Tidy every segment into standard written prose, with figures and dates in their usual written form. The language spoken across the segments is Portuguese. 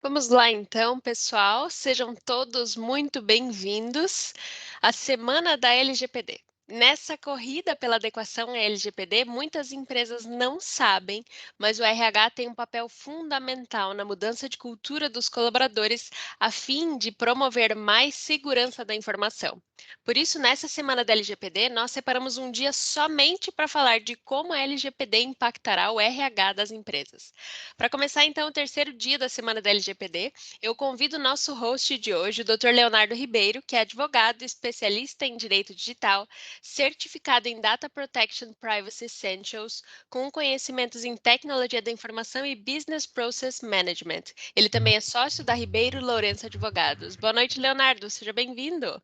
Vamos lá então, pessoal, sejam todos muito bem-vindos à Semana da LGPD. Nessa corrida pela adequação à LGPD, muitas empresas não sabem, mas o RH tem um papel fundamental na mudança de cultura dos colaboradores a fim de promover mais segurança da informação. Por isso, nessa Semana da LGPD, nós separamos um dia somente para falar de como a LGPD impactará o RH das empresas. Para começar, então, o terceiro dia da Semana da LGPD, eu convido o nosso host de hoje, o Dr. Leonardo Ribeiro, que é advogado, especialista em direito digital, certificado em Data Protection Privacy Essentials, com conhecimentos em tecnologia da informação e Business Process Management. Ele também é sócio da Ribeiro Lourenço Advogados. Boa noite, Leonardo. Seja bem-vindo.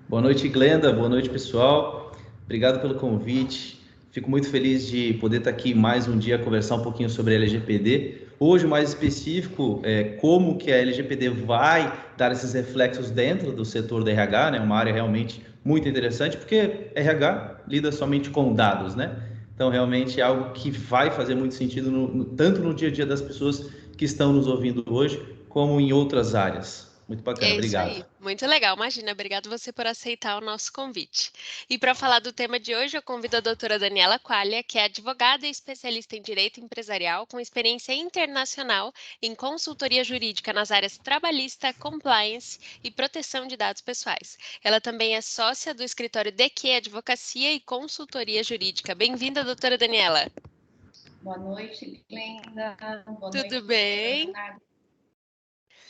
Boa noite, Glenda. Boa noite, pessoal. Obrigado pelo convite. Fico muito feliz de poder estar aqui mais um dia conversar um pouquinho sobre a LGPD. Hoje, o mais específico, como que a LGPD vai dar esses reflexos dentro do setor da RH, né? Uma área realmente muito interessante, porque RH lida somente com dados, né? Então, realmente é algo que vai fazer muito sentido tanto no dia a dia das pessoas que estão nos ouvindo hoje, como em outras áreas. Muito bacana, É isso obrigado. aí, muito legal. Imagina, obrigado você por aceitar o nosso convite. E para falar do tema de hoje, eu convido a doutora Daniela Qualia, que é advogada e especialista em direito empresarial, com experiência internacional em consultoria jurídica nas áreas trabalhista, compliance e proteção de dados pessoais. Ela também é sócia do escritório DQ Advocacia e Consultoria Jurídica. Bem-vinda, doutora Daniela. Boa noite, Glenda. Boa Tudo noite, doutora bem? Leonardo.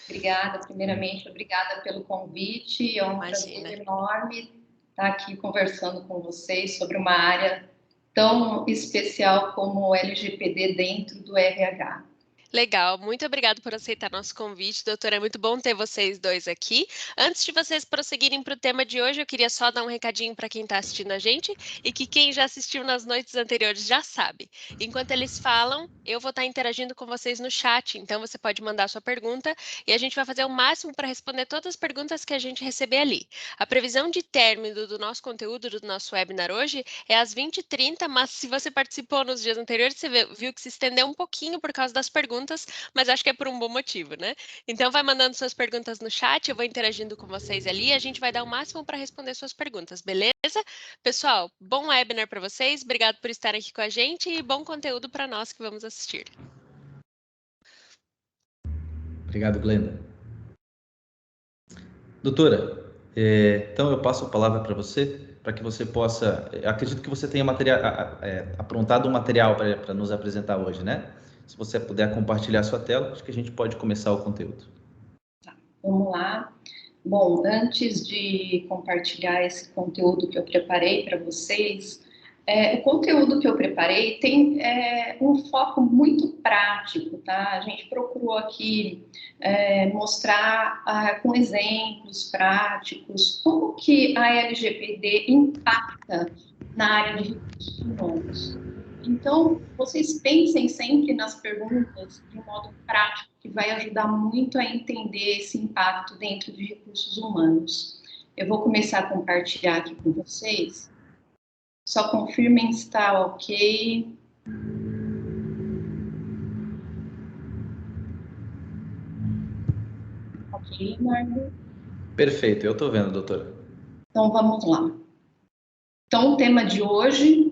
Obrigada, primeiramente, obrigada pelo convite. É um Imagina. prazer enorme estar aqui conversando com vocês sobre uma área tão especial como o LGPD dentro do RH. Legal, muito obrigado por aceitar nosso convite, doutora. É muito bom ter vocês dois aqui. Antes de vocês prosseguirem para o tema de hoje, eu queria só dar um recadinho para quem está assistindo a gente e que quem já assistiu nas noites anteriores já sabe. Enquanto eles falam, eu vou estar interagindo com vocês no chat, então você pode mandar sua pergunta e a gente vai fazer o máximo para responder todas as perguntas que a gente receber ali. A previsão de término do nosso conteúdo, do nosso webinar hoje, é às 20h30, mas se você participou nos dias anteriores, você viu que se estendeu um pouquinho por causa das perguntas, mas acho que é por um bom motivo, né? Então vai mandando suas perguntas no chat, eu vou interagindo com vocês ali e a gente vai dar o máximo para responder suas perguntas, beleza? Pessoal, bom webinar para vocês, obrigado por estarem aqui com a gente e bom conteúdo para nós que vamos assistir. Obrigado, Glenda. Doutora, então eu passo a palavra para você, para que você possa... Acredito que você tenha aprontado um material para nos apresentar hoje, né? Se você puder compartilhar sua tela, acho que a gente pode começar o conteúdo. Vamos lá. Bom, antes de compartilhar esse conteúdo que eu preparei para vocês, o conteúdo que eu preparei tem um foco muito prático, tá? A gente procurou aqui mostrar com exemplos práticos como que a LGPD impacta na área de recursos humanos. Então, vocês pensem sempre nas perguntas de um modo prático, que vai ajudar muito a entender esse impacto dentro de recursos humanos. Eu vou começar a compartilhar aqui com vocês. Só confirmem se está ok. Ok, Marco? Perfeito, eu estou vendo, doutora. Então, vamos lá. Então, o tema de hoje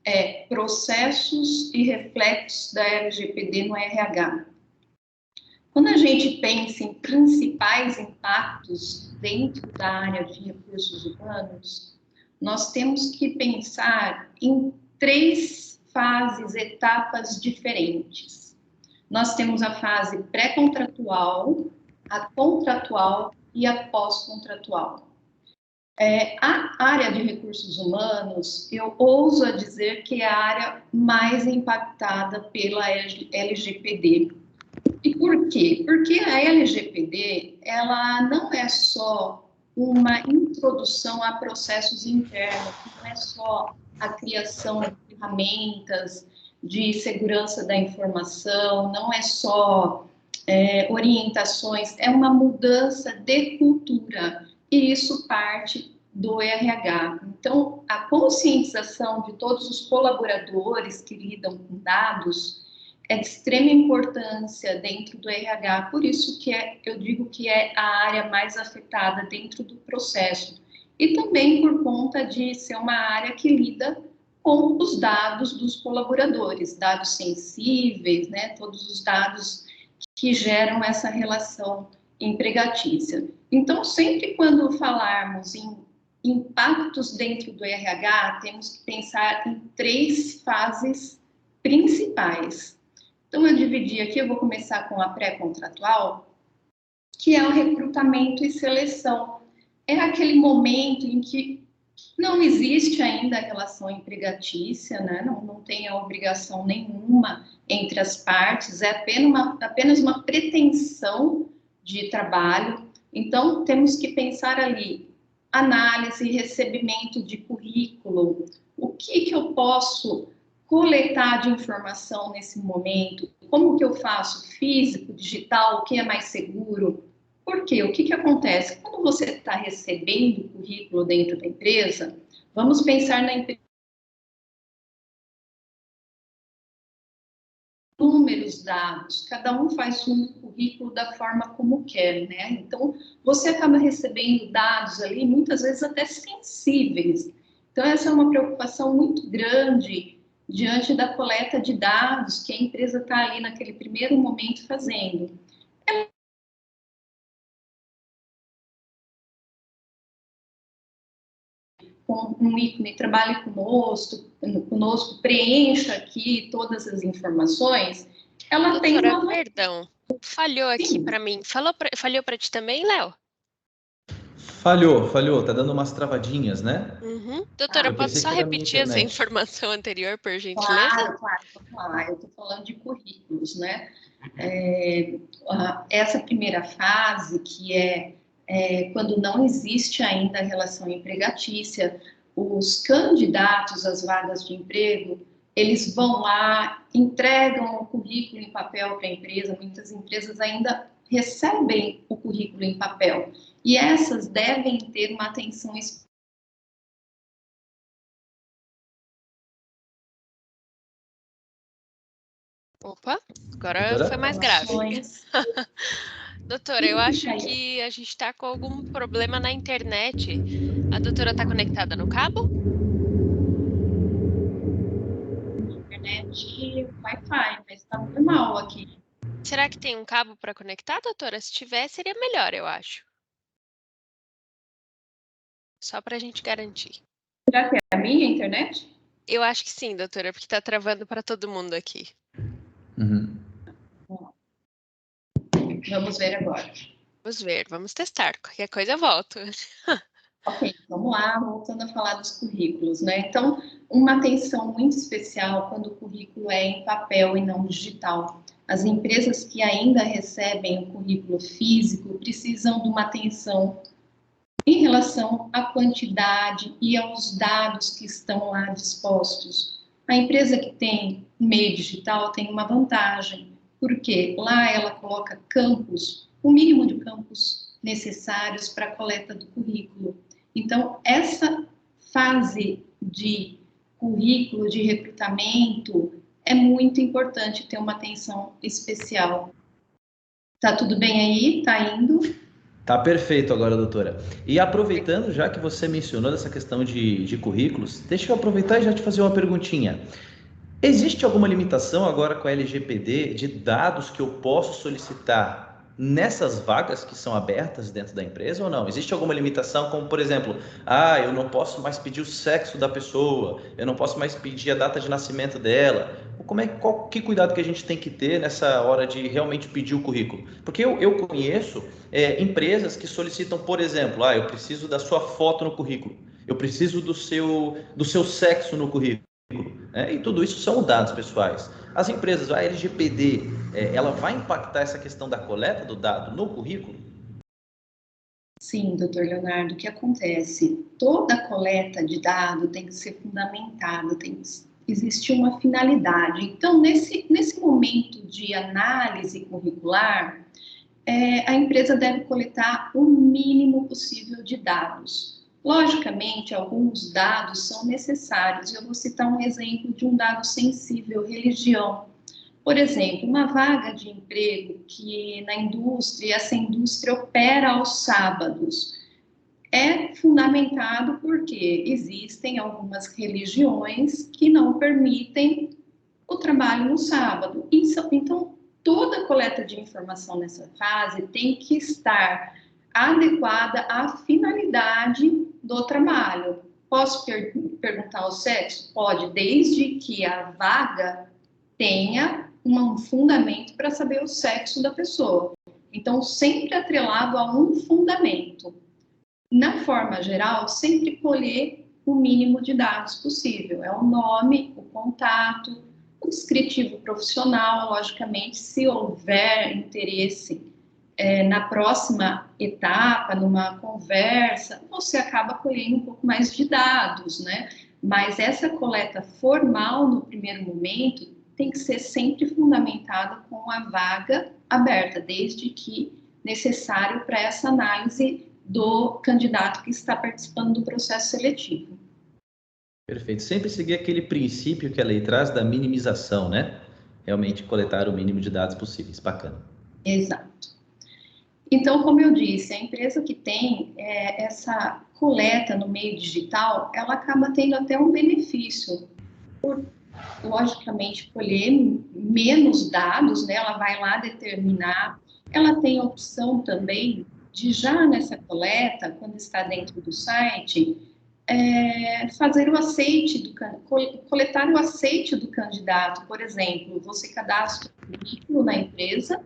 é processos e reflexos da LGPD no RH. Quando a gente pensa em principais impactos dentro da área de recursos humanos, nós temos que pensar em 3 fases, etapas diferentes. Nós temos a fase pré-contratual, a contratual e a pós-contratual. A área de recursos humanos, eu ouso a dizer que é a área mais impactada pela LGPD. E por quê? Porque a LGPD, ela não é só uma introdução a processos internos, não é só a criação de ferramentas de segurança da informação, não é só orientações, é uma mudança de cultura, e isso parte do RH. Então, a conscientização de todos os colaboradores que lidam com dados é de extrema importância dentro do RH, por isso que eu digo que é a área mais afetada dentro do processo. E também por conta de ser uma área que lida com os dados dos colaboradores, dados sensíveis, né, todos os dados que geram essa relação empregatícia. Então, sempre quando falarmos em impactos dentro do RH, temos que pensar em 3 fases principais. Então, eu dividi aqui, eu vou começar com a pré-contratual, que é o recrutamento e seleção. É aquele momento em que não existe ainda a relação empregatícia, né? Não tem a obrigação nenhuma entre as partes, é apenas uma pretensão de trabalho. Então, temos que pensar ali, análise e recebimento de currículo, o que eu posso coletar de informação nesse momento, como que eu faço, físico, digital, o que é mais seguro. Por quê? O que acontece? Quando você está recebendo o currículo dentro da empresa, vamos pensar na empresa. Números, dados, cada um faz um currículo da forma como quer, né? Então, você acaba recebendo dados ali, muitas vezes até sensíveis. Então, essa é uma preocupação muito grande diante da coleta de dados que a empresa está ali naquele primeiro momento fazendo. Com um ícone, trabalhe conosco, preencha aqui todas as informações, ela tem uma... Perdão, falhou aqui para mim. Falhou para ti também, Léo? Falhou, tá dando umas travadinhas, né? Uhum. Doutora, Eu pode pensei só que era a minha repetir essa internet. informação anterior, por gentileza? Claro, vamos lá, eu estou falando de currículos, né? Essa primeira fase, que é quando não existe ainda a relação empregatícia, os candidatos às vagas de emprego, eles vão lá, entregam o currículo em papel para a empresa, muitas empresas ainda recebem o currículo em papel, e essas devem ter uma atenção especial. Opa, agora foi Doutora? mais grave. Doutora, eu acho que a gente está com algum problema na internet. A doutora está conectada no cabo? Internet, Wi-Fi, mas está normal aqui. Será que tem um cabo para conectar, doutora? Se tiver, seria melhor, eu acho. Só para a gente garantir. Será que é a minha internet? Eu acho que sim, doutora, porque está travando para todo mundo aqui. Uhum. Vamos ver agora. Vamos ver, vamos testar. Qualquer coisa eu volto. Ok, vamos lá, voltando a falar dos currículos, né? Então, uma atenção muito especial quando o currículo é em papel e não digital. As empresas que ainda recebem o currículo físico precisam de uma atenção em relação à quantidade e aos dados que estão lá dispostos. A empresa que tem meio digital tem uma vantagem, porque lá ela coloca campos, o mínimo de campos necessários para a coleta do currículo. Então, essa fase de currículo, de recrutamento, é muito importante ter uma atenção especial. Tá tudo bem aí? Tá indo? Tá perfeito agora, doutora. E aproveitando, já que você mencionou essa questão de currículos, deixa eu aproveitar e já te fazer uma perguntinha. Existe alguma limitação agora com a LGPD de dados que eu posso solicitar nessas vagas que são abertas dentro da empresa ou não? Existe alguma limitação, como por exemplo, eu não posso mais pedir o sexo da pessoa, eu não posso mais pedir a data de nascimento dela? Que cuidado que a gente tem que ter nessa hora de realmente pedir o currículo? Porque eu conheço empresas que solicitam, por exemplo, eu preciso da sua foto no currículo, eu preciso do seu sexo no currículo. E tudo isso são dados pessoais. As empresas, a LGPD, ela vai impactar essa questão da coleta do dado no currículo? Sim, doutor Leonardo, o que acontece? Toda coleta de dado tem que ser fundamentada, tem que existir uma finalidade. Então, nesse momento de análise curricular, a empresa deve coletar o mínimo possível de dados. Logicamente, alguns dados são necessários. Eu vou citar um exemplo de um dado sensível, religião. Por exemplo, uma vaga de emprego que na indústria, essa indústria opera aos sábados, é fundamentado porque existem algumas religiões que não permitem o trabalho no sábado. Então, toda coleta de informação nessa fase tem que estar adequada à finalidade do trabalho. Posso perguntar o sexo? Pode, desde que a vaga tenha um fundamento para saber o sexo da pessoa. Então, sempre atrelado a um fundamento. Na forma geral, sempre colher o mínimo de dados possível. É o nome, o contato, o descritivo profissional, logicamente, se houver interesse na próxima etapa, numa conversa, você acaba colhendo um pouco mais de dados, né? Mas essa coleta formal, no primeiro momento, tem que ser sempre fundamentada com a vaga aberta, desde que necessário para essa análise do candidato que está participando do processo seletivo. Perfeito. Sempre seguir aquele princípio que a lei traz da minimização, né? Realmente coletar o mínimo de dados possíveis. Bacana. Exato. Então, como eu disse, a empresa que tem essa coleta no meio digital, ela acaba tendo até um benefício, por, logicamente, colher menos dados, né? Ela vai lá determinar, ela tem a opção também de já nessa coleta, quando está dentro do site, fazer o aceite, coletar o aceite do candidato. Por exemplo, você cadastra o currículo na empresa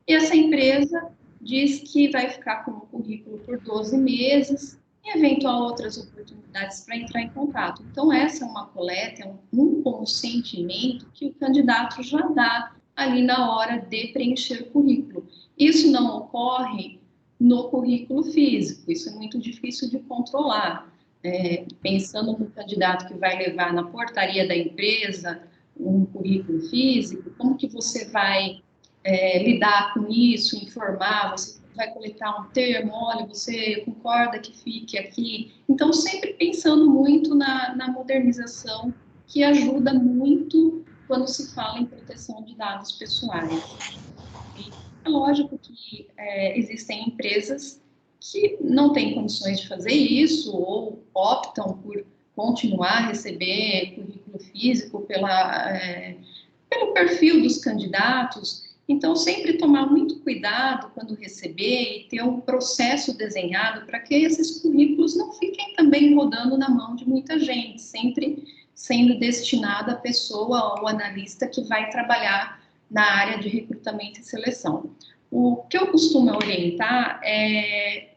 e essa empresa diz que vai ficar com o currículo por 12 meses e eventual outras oportunidades para entrar em contato. Então, essa é uma coleta, é um consentimento que o candidato já dá ali na hora de preencher o currículo. Isso não ocorre no currículo físico, isso é muito difícil de controlar. Pensando no candidato que vai levar na portaria da empresa um currículo físico, como que você vai lidar com isso, informar, você vai coletar um termo, olha, você concorda que fique aqui? Então, sempre pensando muito na modernização, que ajuda muito quando se fala em proteção de dados pessoais. E é lógico que existem empresas que não têm condições de fazer isso ou optam por continuar a receber currículo físico pelo perfil dos candidatos. Então, sempre tomar muito cuidado quando receber e ter um processo desenhado para que esses currículos não fiquem também rodando na mão de muita gente, sempre sendo destinado à pessoa, ao analista que vai trabalhar na área de recrutamento e seleção. O que eu costumo orientar é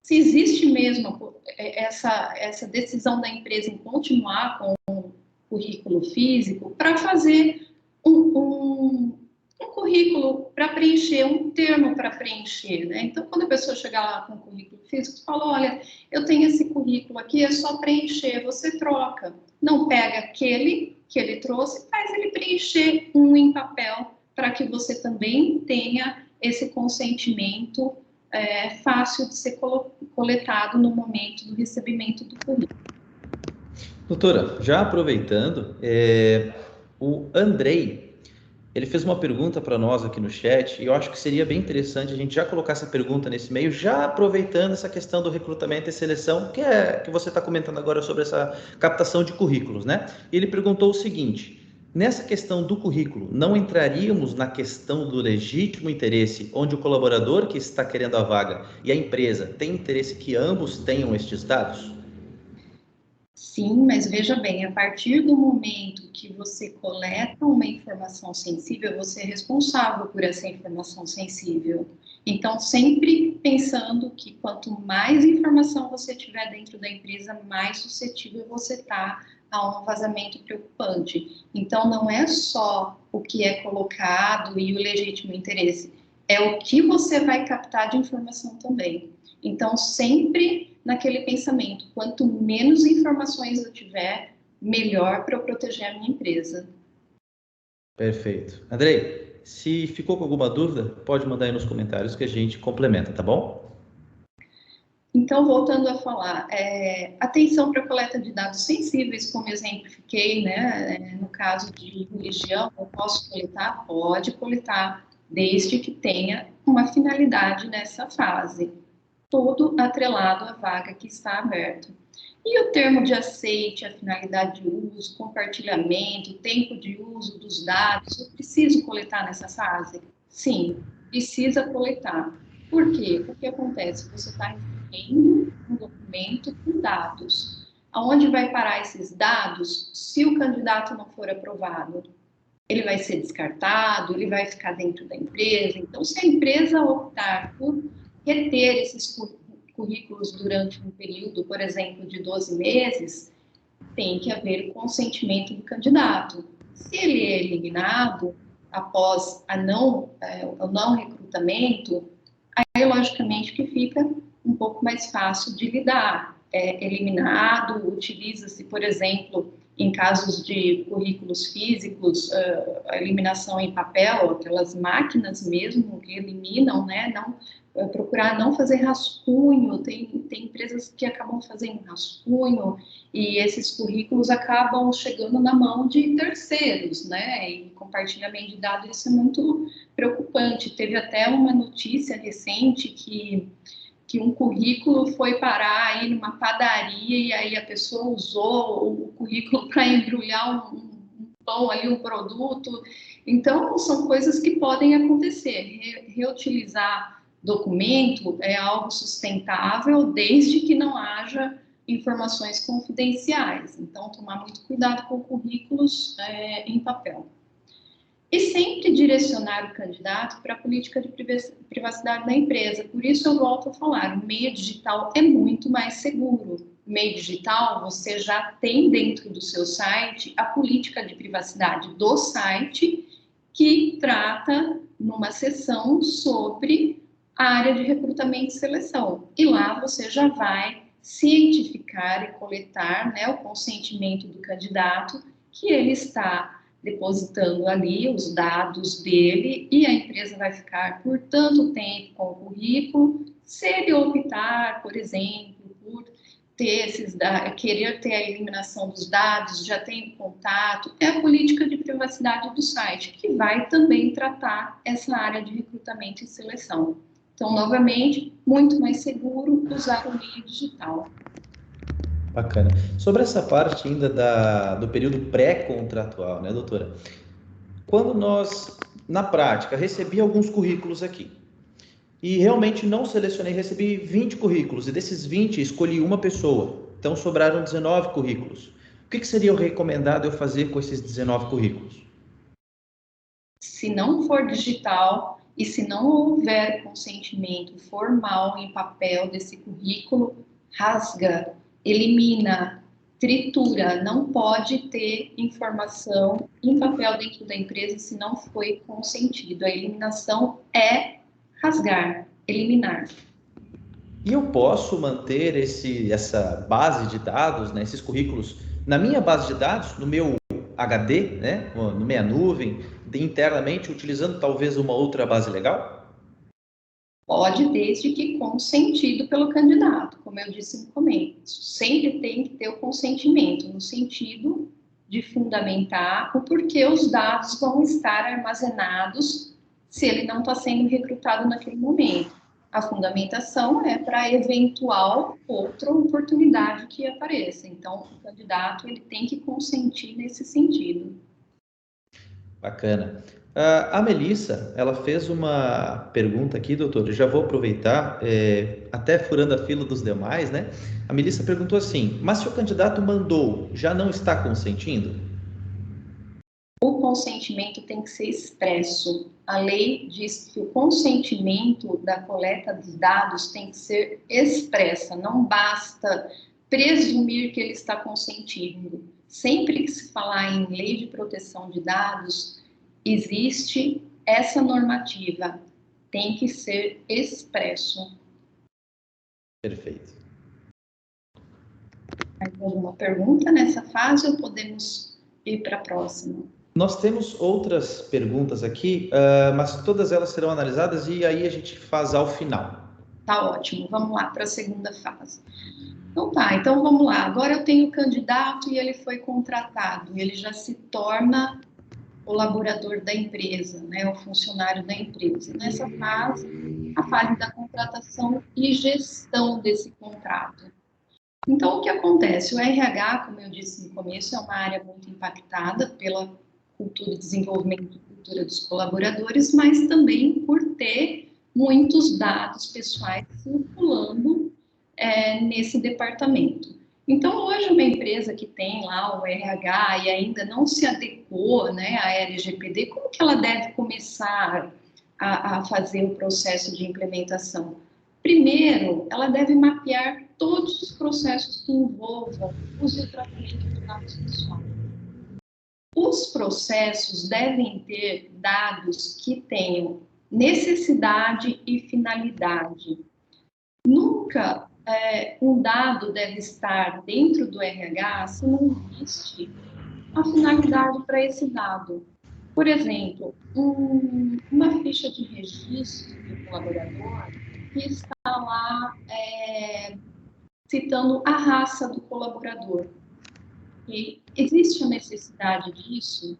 se existe mesmo essa decisão da empresa em continuar com o currículo físico para fazer um currículo para preencher, um termo para preencher, né? Então, quando a pessoa chegar lá com o currículo físico, fala, olha, eu tenho esse currículo aqui, é só preencher, você troca. Não pega aquele que ele trouxe, faz ele preencher um em papel, para que você também tenha esse consentimento fácil de ser coletado no momento do recebimento do currículo. Doutora, já aproveitando, o Andrei, ele fez uma pergunta para nós aqui no chat e eu acho que seria bem interessante a gente já colocar essa pergunta nesse meio, já aproveitando essa questão do recrutamento e seleção, que você está comentando agora sobre essa captação de currículos, né? E ele perguntou o seguinte: nessa questão do currículo, não entraríamos na questão do legítimo interesse, onde o colaborador que está querendo a vaga e a empresa tem interesse que ambos tenham estes dados? Sim, mas veja bem, a partir do momento que você coleta uma informação sensível, você é responsável por essa informação sensível. Então, sempre pensando que quanto mais informação você tiver dentro da empresa, mais suscetível você está a um vazamento preocupante. Então, não é só o que é colocado e o legítimo interesse, é o que você vai captar de informação também. Então, sempre naquele pensamento, quanto menos informações eu tiver, melhor para eu proteger a minha empresa. Perfeito. Andrei, se ficou com alguma dúvida, pode mandar aí nos comentários que a gente complementa, tá bom? Então, voltando a falar, atenção para a coleta de dados sensíveis, como exemplifiquei, né? No caso de religião, eu posso coletar? Pode coletar, desde que tenha uma finalidade nessa fase, todo atrelado à vaga que está aberta. E o termo de aceite, a finalidade de uso, compartilhamento, tempo de uso dos dados, eu preciso coletar nessa fase? Sim, precisa coletar. Por quê? O que acontece? Você está recebendo um documento com dados. Aonde vai parar esses dados se o candidato não for aprovado? Ele vai ser descartado, ele vai ficar dentro da empresa. Então, se a empresa optar por reter esses currículos durante um período, por exemplo, de 12 meses, tem que haver o consentimento do candidato. Se ele é eliminado após o não recrutamento, aí, logicamente, que fica um pouco mais fácil de lidar. Eliminado, utiliza-se, por exemplo, em casos de currículos físicos, a eliminação em papel, aquelas máquinas mesmo que eliminam, né? Procurar não fazer rascunho, tem empresas que acabam fazendo rascunho e esses currículos acabam chegando na mão de terceiros, né? E compartilhamento de dados, isso é muito preocupante. Teve até uma notícia recente que um currículo foi parar aí numa padaria e aí a pessoa usou o currículo para embrulhar um pão ali, um produto. Então, são coisas que podem acontecer. Reutilizar documento é algo sustentável desde que não haja informações confidenciais. Então, tomar muito cuidado com currículos em papel. E sempre direcionar o candidato para a política de privacidade da empresa. Por isso, eu volto a falar, o meio digital é muito mais seguro. O meio digital, você já tem dentro do seu site a política de privacidade do site, que trata numa seção sobre a área de recrutamento e seleção. E lá você já vai cientificar e coletar, né, o consentimento do candidato que ele está depositando ali os dados dele e a empresa vai ficar por tanto tempo com o currículo. Se ele optar, por exemplo, por querer ter a eliminação dos dados, já tem contato, é a política de privacidade do site, que vai também tratar essa área de recrutamento e seleção. Então, novamente, muito mais seguro usar o meio digital. Bacana. Sobre essa parte ainda do período pré-contratual, né, doutora? Quando nós, na prática, recebi alguns currículos aqui e realmente não selecionei, recebi 20 currículos e desses 20 escolhi uma pessoa, então sobraram 19 currículos. O que seria o recomendado eu fazer com esses 19 currículos? Se não for digital e se não houver consentimento formal em papel desse currículo, rasga, elimina, tritura, não pode ter informação em papel dentro da empresa se não foi consentido. A eliminação é rasgar, eliminar. E eu posso manter essa base de dados, né, esses currículos, na minha base de dados, no meu HD, né, na minha nuvem, internamente, utilizando talvez uma outra base legal? Pode, desde que consentido pelo candidato, como eu disse no começo. Sempre tem que ter o consentimento, no sentido de fundamentar o porquê os dados vão estar armazenados se ele não está sendo recrutado naquele momento. A fundamentação é para eventual outra oportunidade que apareça. Então, o candidato ele tem que consentir nesse sentido. Bacana. A Melissa, ela fez uma pergunta aqui, doutor, eu já vou aproveitar, até furando a fila dos demais, né? A Melissa perguntou assim, mas se o candidato mandou, já não está consentindo? O consentimento tem que ser expresso. A lei diz que o consentimento da coleta dos dados tem que ser expressa, não basta presumir que ele está consentindo. Sempre que se falar em lei de proteção de dados, existe essa normativa, tem que ser expresso. Perfeito. Mais alguma pergunta nessa fase ou podemos ir para a próxima? Nós temos outras perguntas aqui, mas todas elas serão analisadas e aí a gente faz ao final. Tá ótimo, vamos lá para a segunda fase. Então tá, então vamos lá. Agora eu tenho o candidato e ele foi contratado, ele já se torna colaborador da empresa, né, o funcionário da empresa. Nessa fase, a fase da contratação e gestão desse contrato. Então, o que acontece? O RH, como eu disse no começo, é uma área muito impactada pela cultura de desenvolvimento e cultura dos colaboradores, mas também por ter muitos dados pessoais circulando nesse departamento. Então, hoje, uma empresa que tem lá o RH e ainda não se adequou, né, à LGPD, como que ela deve começar a fazer o processo de implementação? Primeiro, ela deve mapear todos os processos que envolvam o uso e o tratamento de dados pessoais. Os processos devem ter dados que tenham necessidade e finalidade. Nunca um dado deve estar dentro do RH se não existe a finalidade para esse dado. Por exemplo, uma ficha de registro do colaborador que está lá citando a raça do colaborador. E existe a necessidade disso?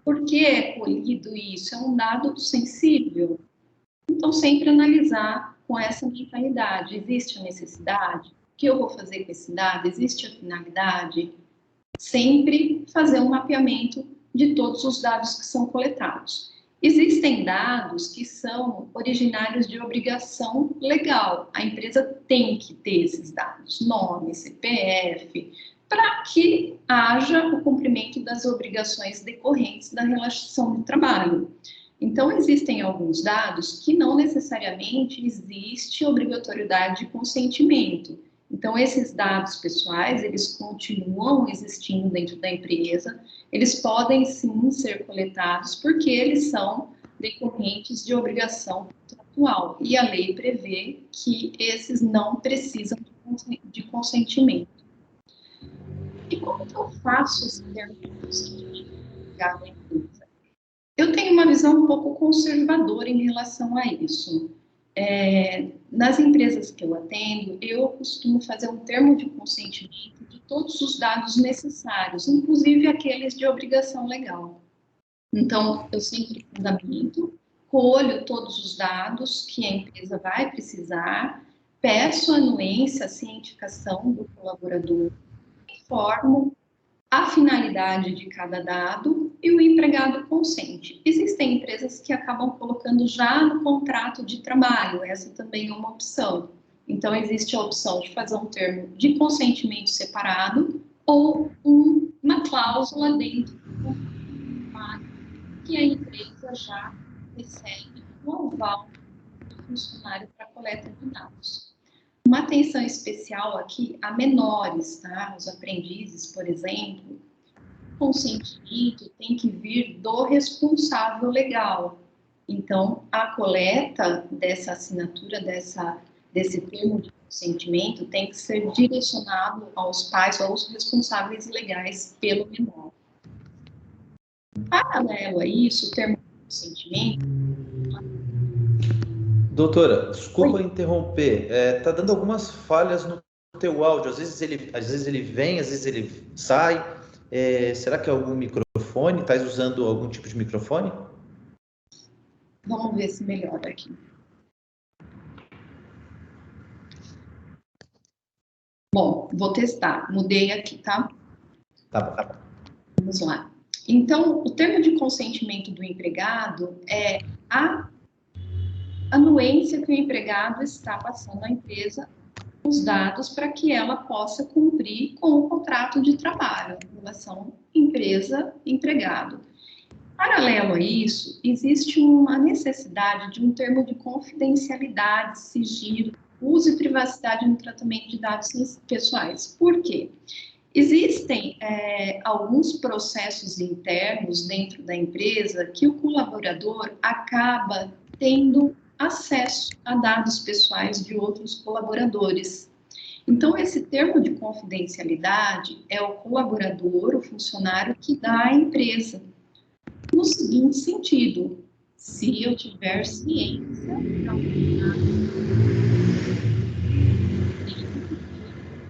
Por que é colhido isso? É um dado sensível. Então, sempre analisar com essa mentalidade. Existe a necessidade? O que eu vou fazer com esse dado? Existe a finalidade? Sempre fazer um mapeamento de todos os dados que são coletados. Existem dados que são originários de obrigação legal. A empresa tem que ter esses dados, nome, CPF, para que haja o cumprimento das obrigações decorrentes da relação de trabalho. Então, existem alguns dados que não necessariamente existe obrigatoriedade de consentimento. Então, esses dados pessoais, eles continuam existindo dentro da empresa, eles podem sim ser coletados porque eles são decorrentes de obrigação contratual. E a lei prevê que esses não precisam de consentimento. E como que eu faço esse termo de consentimento ligado à empresa? Eu tenho uma visão um pouco conservadora em relação a isso. Nas empresas que eu atendo, eu costumo fazer um termo de consentimento de todos os dados necessários, inclusive aqueles de obrigação legal. Então, eu sempre fundamento, colho todos os dados que a empresa vai precisar, peço a anuência, a cientificação do colaborador, informo a finalidade de cada dado e o empregado consente. Existem empresas que acabam colocando já no contrato de trabalho, essa também é uma opção. Então, existe a opção de fazer um termo de consentimento separado ou uma cláusula dentro do contrato que a empresa já recebe o aval do funcionário para coleta de dados. Uma atenção especial aqui a menores, tá? Os aprendizes, por exemplo. O consentimento tem que vir do responsável legal. Então, a coleta dessa assinatura, desse termo de consentimento, tem que ser direcionado aos pais ou aos responsáveis legais pelo menor. Paralelo a isso, o termo de consentimento... Doutora, desculpa interromper, tá dando algumas falhas no teu áudio, às vezes ele vem, às vezes ele sai, será que é algum microfone? Estás usando algum tipo de microfone? Vamos ver se melhora aqui. Bom, vou testar, mudei aqui, tá? Tá bom. Vamos lá. Então, o termo de consentimento do empregado é a anuência que o empregado está passando à empresa os dados para que ela possa cumprir com o contrato de trabalho, relação empresa-empregado. Paralelo a isso, existe uma necessidade de um termo de confidencialidade, sigilo, uso e privacidade no tratamento de dados pessoais. Por quê? Existem alguns processos internos dentro da empresa que o colaborador acaba tendo acesso a dados pessoais de outros colaboradores. Então, esse termo de confidencialidade é o colaborador, o funcionário, que dá à empresa. No seguinte sentido, Se eu tiver ciência.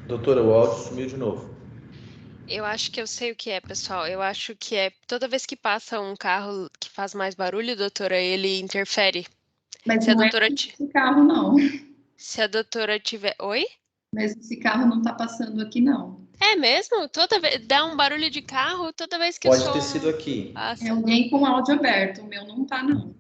Doutora, o áudio sumiu de novo. Eu acho que eu sei o que é, pessoal. Eu acho que é toda vez que passa um carro que faz mais barulho, doutora, ele interfere. Mas Se a não é doutora, esse carro, não. se a doutora tiver. Oi? Mas esse carro não está passando aqui, não. É mesmo? Toda vez dá um barulho de carro toda vez que o Pode ter som sido aqui. É passa. alguém com áudio aberto. O meu não está, não.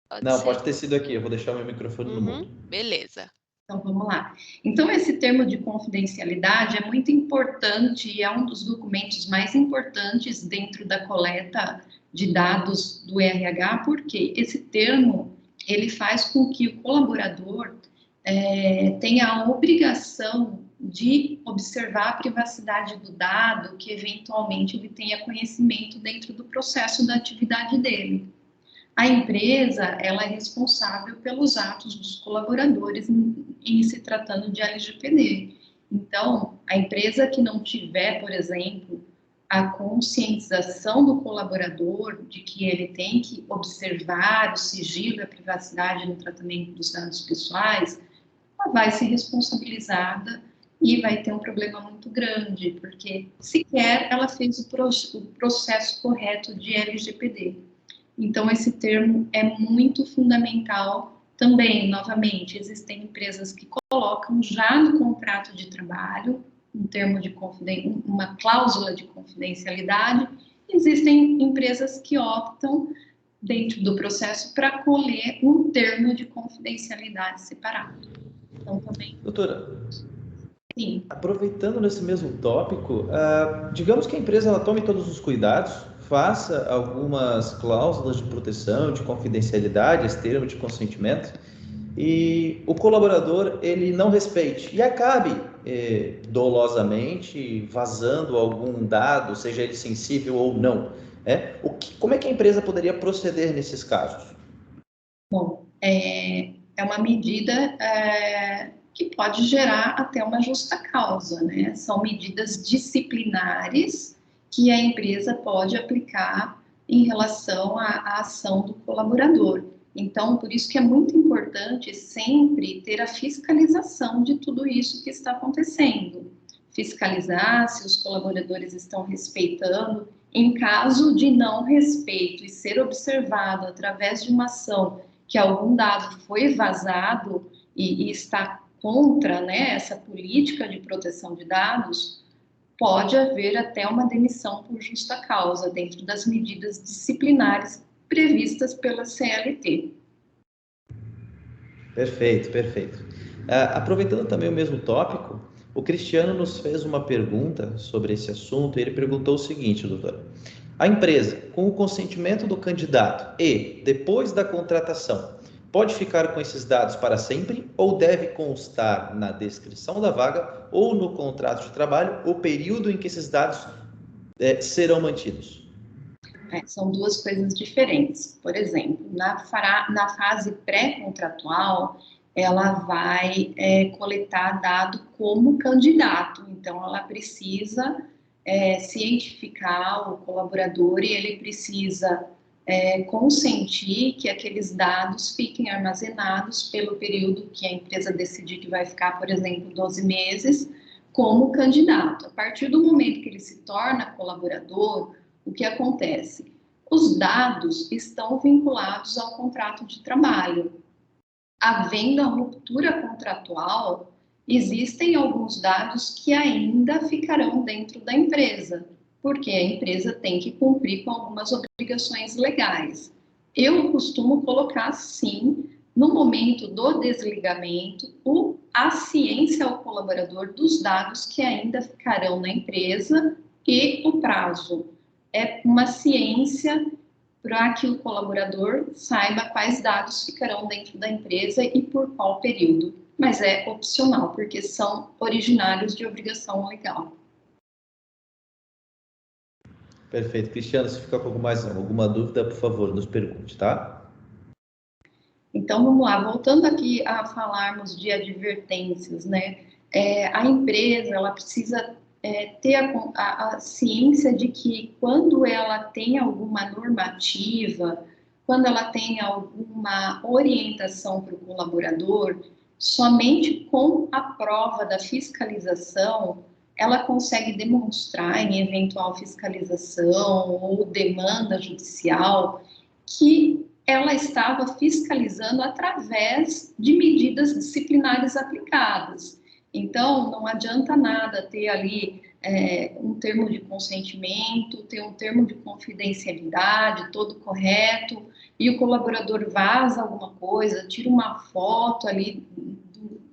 Pode Não, ser. pode ter sido aqui. Eu vou deixar meu microfone no Uhum, mudo. beleza. Então, vamos lá. Então, esse termo de confidencialidade é muito importante e é um dos documentos mais importantes dentro da coleta de dados do RH, porque esse termo, ele faz com que o colaborador tenha a obrigação de observar a privacidade do dado, que eventualmente ele tenha conhecimento dentro do processo da atividade dele. A empresa, ela é responsável pelos atos dos colaboradores em se tratando de LGPD. Então, a empresa que não tiver, por exemplo, a conscientização do colaborador de que ele tem que observar o sigilo e a privacidade no tratamento dos dados pessoais, ela vai ser responsabilizada e vai ter um problema muito grande, porque sequer ela fez o processo correto de LGPD. Então, esse termo é muito fundamental também. Novamente, existem empresas que colocam já no contrato de trabalho um termo de uma cláusula de confidencialidade. Existem empresas que optam, dentro do processo, para colher um termo de confidencialidade separado. Então, também. Doutora, Sim. aproveitando nesse mesmo tópico, digamos que a empresa ela tome todos os cuidados, faça algumas cláusulas de proteção, de confidencialidade, esse termo de consentimento, e o colaborador ele não respeite e acabe dolosamente vazando algum dado, seja ele sensível ou não. Como é que a empresa poderia proceder nesses casos? Bom, é uma medida que pode gerar até uma justa causa, né? São medidas disciplinares que a empresa pode aplicar em relação à ação do colaborador. Então, por isso que é muito importante sempre ter a fiscalização de tudo isso que está acontecendo. Fiscalizar se os colaboradores estão respeitando. Em caso de não respeito e ser observado através de uma ação que algum dado foi vazado e está contra, né, essa política de proteção de dados, pode haver até uma demissão por justa causa dentro das medidas disciplinares previstas pela CLT. Perfeito, perfeito. Aproveitando também o mesmo tópico, o Cristiano nos fez uma pergunta sobre esse assunto e ele perguntou o seguinte, doutora. A empresa, com o consentimento do candidato e depois da contratação, pode ficar com esses dados para sempre ou deve constar na descrição da vaga ou no contrato de trabalho o período em que esses dados serão mantidos? São duas coisas diferentes. Por exemplo, na fase pré-contratual, ela vai coletar dado como candidato. Então, ela precisa cientificar o colaborador e ele precisa consentir que aqueles dados fiquem armazenados pelo período que a empresa decidir que vai ficar, por exemplo, 12 meses, como candidato. A partir do momento que ele se torna colaborador, o que acontece? Os dados estão vinculados ao contrato de trabalho. Havendo a ruptura contratual, existem alguns dados que ainda ficarão dentro da empresa, porque a empresa tem que cumprir com algumas obrigações legais. Eu costumo colocar, sim, no momento do desligamento, a ciência ao colaborador dos dados que ainda ficarão na empresa e o prazo. É uma ciência para que o colaborador saiba quais dados ficarão dentro da empresa e por qual período. Mas é opcional, porque são originários de obrigação legal. Perfeito. Cristiano, se ficar com alguma dúvida, por favor, nos pergunte, tá? Então, vamos lá. Voltando aqui a falarmos de advertências, né? A empresa, ela precisa ter a ciência de que quando ela tem alguma normativa quando ela tem alguma orientação para o colaborador, somente com a prova da fiscalização, ela consegue demonstrar em eventual fiscalização ou demanda judicial que ela estava fiscalizando através de medidas disciplinares aplicadas. Então, não adianta nada ter ali um termo de consentimento, ter um termo de confidencialidade todo correto, e o colaborador vaza alguma coisa, tira uma foto ali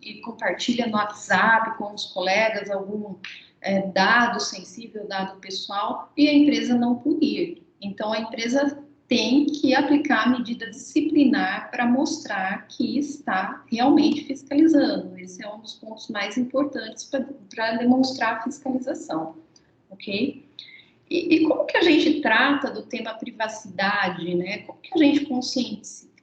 e compartilha no WhatsApp com os colegas algum dado sensível, dado pessoal, e a empresa não punir. Então, a empresa tem que aplicar a medida disciplinar para mostrar que está realmente fiscalizando. Esse é um dos pontos mais importantes para demonstrar a fiscalização, ok? E como que a gente trata do tema privacidade, né? Como que a gente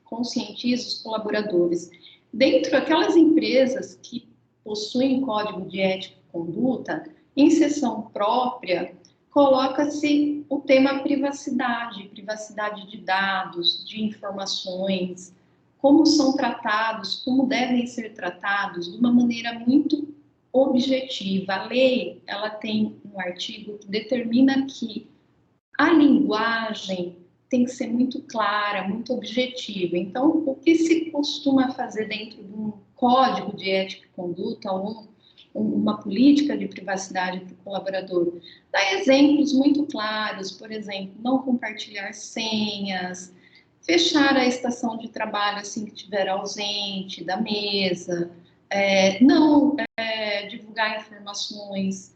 conscientiza os colaboradores? Dentro daquelas empresas que possuem código de ética e conduta, em seção própria, coloca-se o tema privacidade de dados, de informações, como são tratados, como devem ser tratados, de uma maneira muito objetiva. A lei, ela tem um artigo que determina que a linguagem tem que ser muito clara, muito objetiva. Então, o que se costuma fazer dentro de um código de ética e conduta, uma política de privacidade para o colaborador? Dá exemplos muito claros, por exemplo, não compartilhar senhas, fechar a estação de trabalho assim que estiver ausente da mesa, não divulgar informações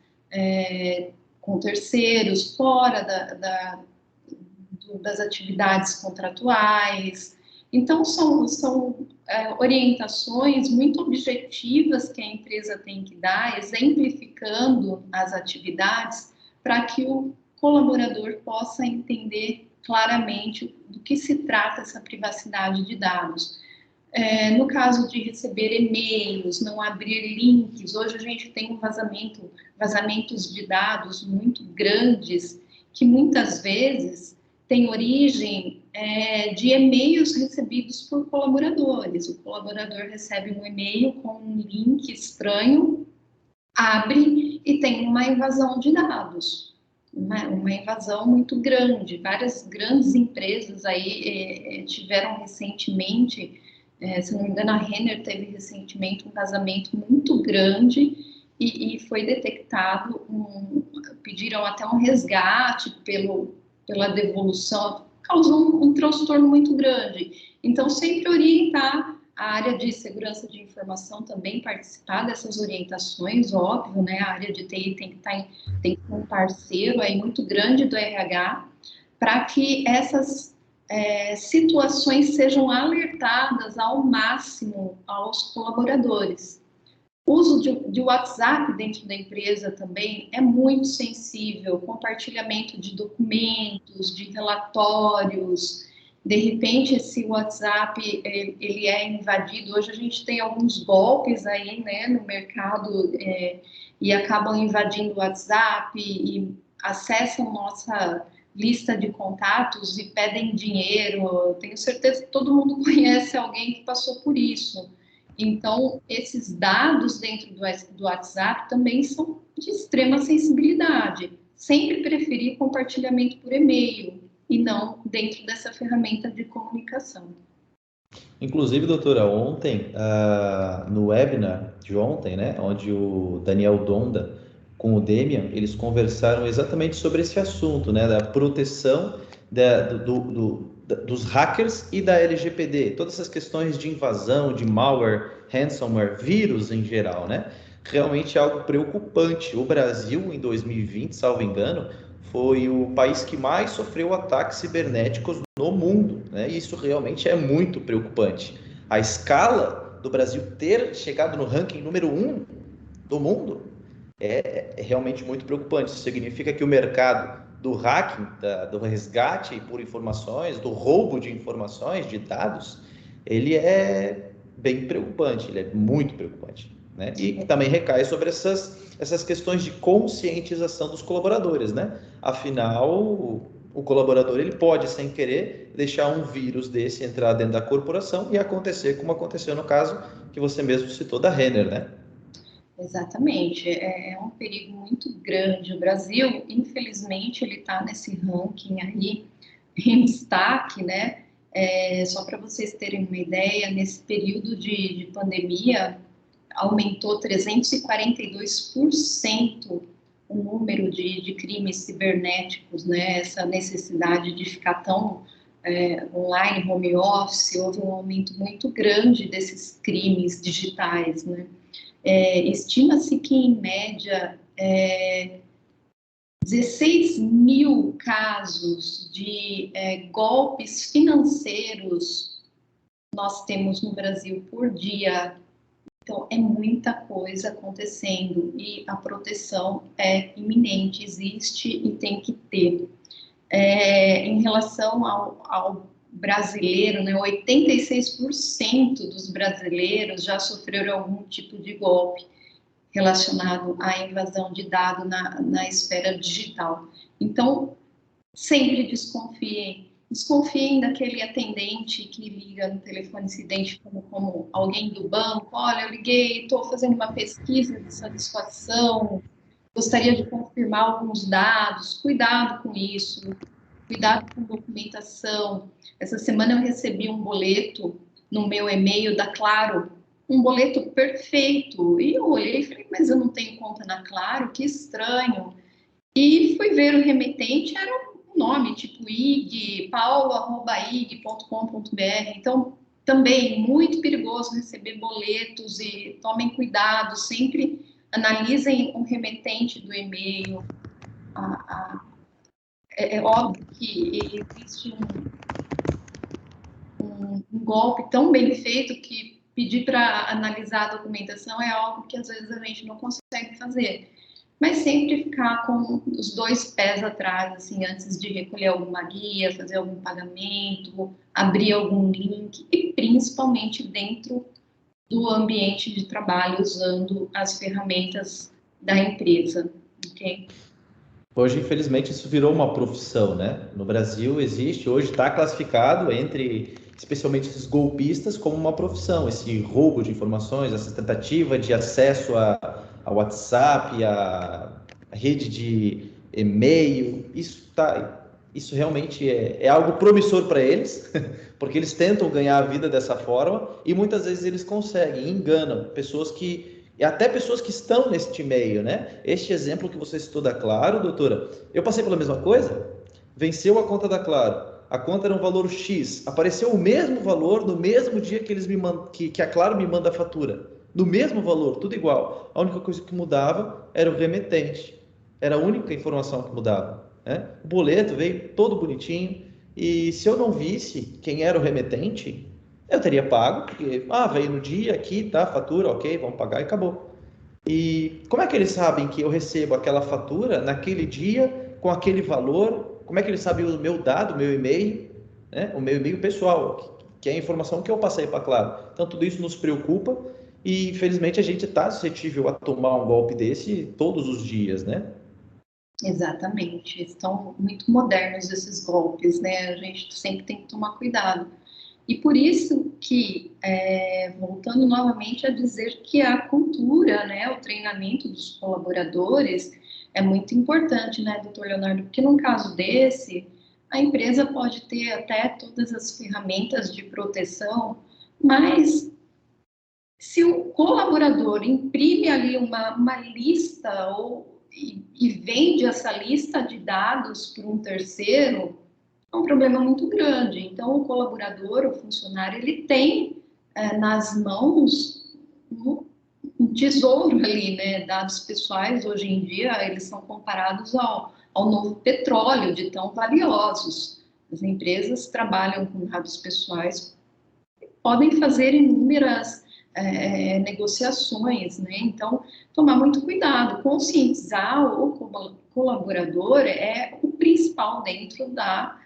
com terceiros fora das atividades contratuais. Então, são orientações muito objetivas que a empresa tem que dar, exemplificando as atividades, para que o colaborador possa entender claramente do que se trata essa privacidade de dados. No caso de receber e-mails, não abrir links, hoje a gente tem vazamentos de dados muito grandes, que muitas vezes têm origem de e-mails recebidos por colaboradores. O colaborador recebe um e-mail com um link estranho, abre e tem uma invasão de dados, uma invasão muito grande. Várias grandes empresas aí tiveram recentemente, se não me engano, a Renner teve recentemente um vazamento muito grande e foi detectado, pediram até um resgate pela devolução, causou um transtorno muito grande. Então, sempre orientar a área de segurança de informação, também participar dessas orientações, óbvio, né? A área de TI tem que ter um parceiro aí muito grande do RH, para que essas situações sejam alertadas ao máximo aos colaboradores. O uso de WhatsApp dentro da empresa também é muito sensível, compartilhamento de documentos, de relatórios. De repente, esse WhatsApp ele é invadido. Hoje a gente tem alguns golpes aí, né, no mercado e acabam invadindo o WhatsApp e acessam nossa lista de contatos e pedem dinheiro. Eu tenho certeza que todo mundo conhece alguém que passou por isso. Então, esses dados dentro do WhatsApp também são de extrema sensibilidade. Sempre preferir compartilhamento por e-mail e não dentro dessa ferramenta de comunicação. Inclusive, doutora, ontem, no webinar de ontem, né, onde o Daniel Donda com o Demian, eles conversaram exatamente sobre esse assunto, né, da proteção dos hackers e da LGPD, todas essas questões de invasão, de malware, ransomware, vírus em geral, né? Realmente é algo preocupante. O Brasil, em 2020, salvo engano, foi o país que mais sofreu ataques cibernéticos no mundo, né? E isso realmente é muito preocupante. A escala do Brasil ter chegado no ranking número 1 do mundo é realmente muito preocupante. Isso significa que o mercado do hacking, do resgate por informações, do roubo de informações, de dados, ele é bem preocupante, ele é muito preocupante, né? E também recai sobre essas questões de conscientização dos colaboradores, né? Afinal, o colaborador ele pode, sem querer, deixar um vírus desse entrar dentro da corporação e acontecer como aconteceu no caso que você mesmo citou da Renner, né? Exatamente, é um perigo muito grande. O Brasil, infelizmente, ele está nesse ranking aí em destaque, né? Só para vocês terem uma ideia, nesse período de pandemia, aumentou 342% o número de crimes cibernéticos, né? Essa necessidade de ficar tão online, home office, houve um aumento muito grande desses crimes digitais, né? Estima-se que, em média, 16 mil casos de golpes financeiros nós temos no Brasil por dia. Então, é muita coisa acontecendo e a proteção é iminente, existe e tem que ter. Em relação ao brasileiro, né, 86% dos brasileiros já sofreram algum tipo de golpe relacionado à invasão de dados na esfera digital. Então, sempre desconfiem daquele atendente que liga no telefone se identificando como alguém do banco. Olha, eu liguei, estou fazendo uma pesquisa de satisfação, gostaria de confirmar alguns dados. Cuidado com isso, cuidado com documentação. Essa semana eu recebi um boleto no meu e-mail da Claro, um boleto perfeito. E eu olhei e falei, mas eu não tenho conta na Claro, que estranho. E fui ver o remetente, era um nome tipo ig, paulo@ig.com.br. Então, também muito perigoso receber boletos e tomem cuidado, sempre analisem o remetente do e-mail. É óbvio que existe um golpe tão bem feito que pedir para analisar a documentação é algo que às vezes a gente não consegue fazer. Mas sempre ficar com os dois pés atrás, assim, antes de recolher alguma guia, fazer algum pagamento, abrir algum link e principalmente dentro do ambiente de trabalho, usando as ferramentas da empresa, ok? Hoje, infelizmente, isso virou uma profissão, né? No Brasil existe, hoje está classificado entre, especialmente esses golpistas, como uma profissão. Esse roubo de informações, essa tentativa de acesso a WhatsApp, a rede de e-mail, isso realmente é algo promissor para eles, porque eles tentam ganhar a vida dessa forma e muitas vezes eles conseguem, enganam pessoas e até pessoas que estão neste meio, né? Este exemplo que você citou da Claro, doutora, eu passei pela mesma coisa, venceu a conta da Claro, a conta era um valor X, apareceu o mesmo valor no mesmo dia que que a Claro me manda a fatura, no mesmo valor, tudo igual. A única coisa que mudava era o remetente, era a única informação que mudava, né? O boleto veio todo bonitinho e se eu não visse quem era o remetente, eu teria pago, porque, veio no dia aqui, tá, fatura, ok, vamos pagar e acabou. E como é que eles sabem que eu recebo aquela fatura naquele dia, com aquele valor? Como é que eles sabem o meu dado, o meu e-mail, né? O meu e-mail pessoal, que é a informação que eu passei para Claro. Então, tudo isso nos preocupa e, infelizmente, a gente está suscetível a tomar um golpe desse todos os dias, né? Exatamente, estão muito modernos esses golpes, né? A gente sempre tem que tomar cuidado. E por isso que, voltando novamente a dizer que a cultura, né, o treinamento dos colaboradores é muito importante, né, doutor Leonardo? Porque num caso desse, a empresa pode ter até todas as ferramentas de proteção, mas se o colaborador imprime ali uma lista e vende essa lista de dados para um terceiro, é um problema muito grande. Então, o colaborador, o funcionário, ele tem nas mãos um tesouro ali, né? Dados pessoais, hoje em dia, eles são comparados ao novo petróleo, de tão valiosos. As empresas trabalham com dados pessoais, podem fazer inúmeras negociações, né? Então, tomar muito cuidado, conscientizar o colaborador é o principal dentro da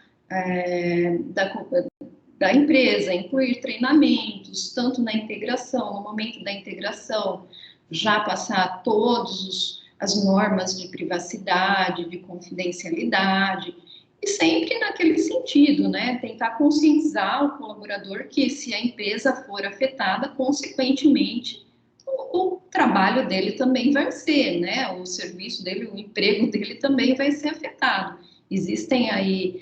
empresa, incluir treinamentos, tanto na integração, no momento da integração, já passar todas as normas de privacidade, de confidencialidade, E sempre naquele sentido, né? Tentar conscientizar o colaborador que se a empresa for afetada, consequentemente, o trabalho dele também vai ser, né? O serviço dele, o emprego dele também vai ser afetado. Existem aí,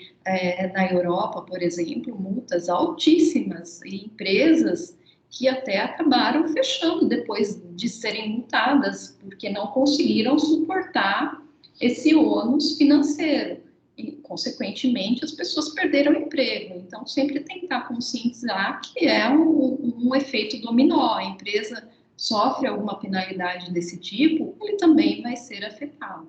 na Europa, por exemplo, multas altíssimas e empresas que até acabaram fechando depois de serem multadas, porque não conseguiram suportar esse ônus financeiro. E, consequentemente, as pessoas perderam o emprego. Então, sempre tentar conscientizar que é um efeito dominó. A empresa sofre alguma penalidade desse tipo, ele também vai ser afetado.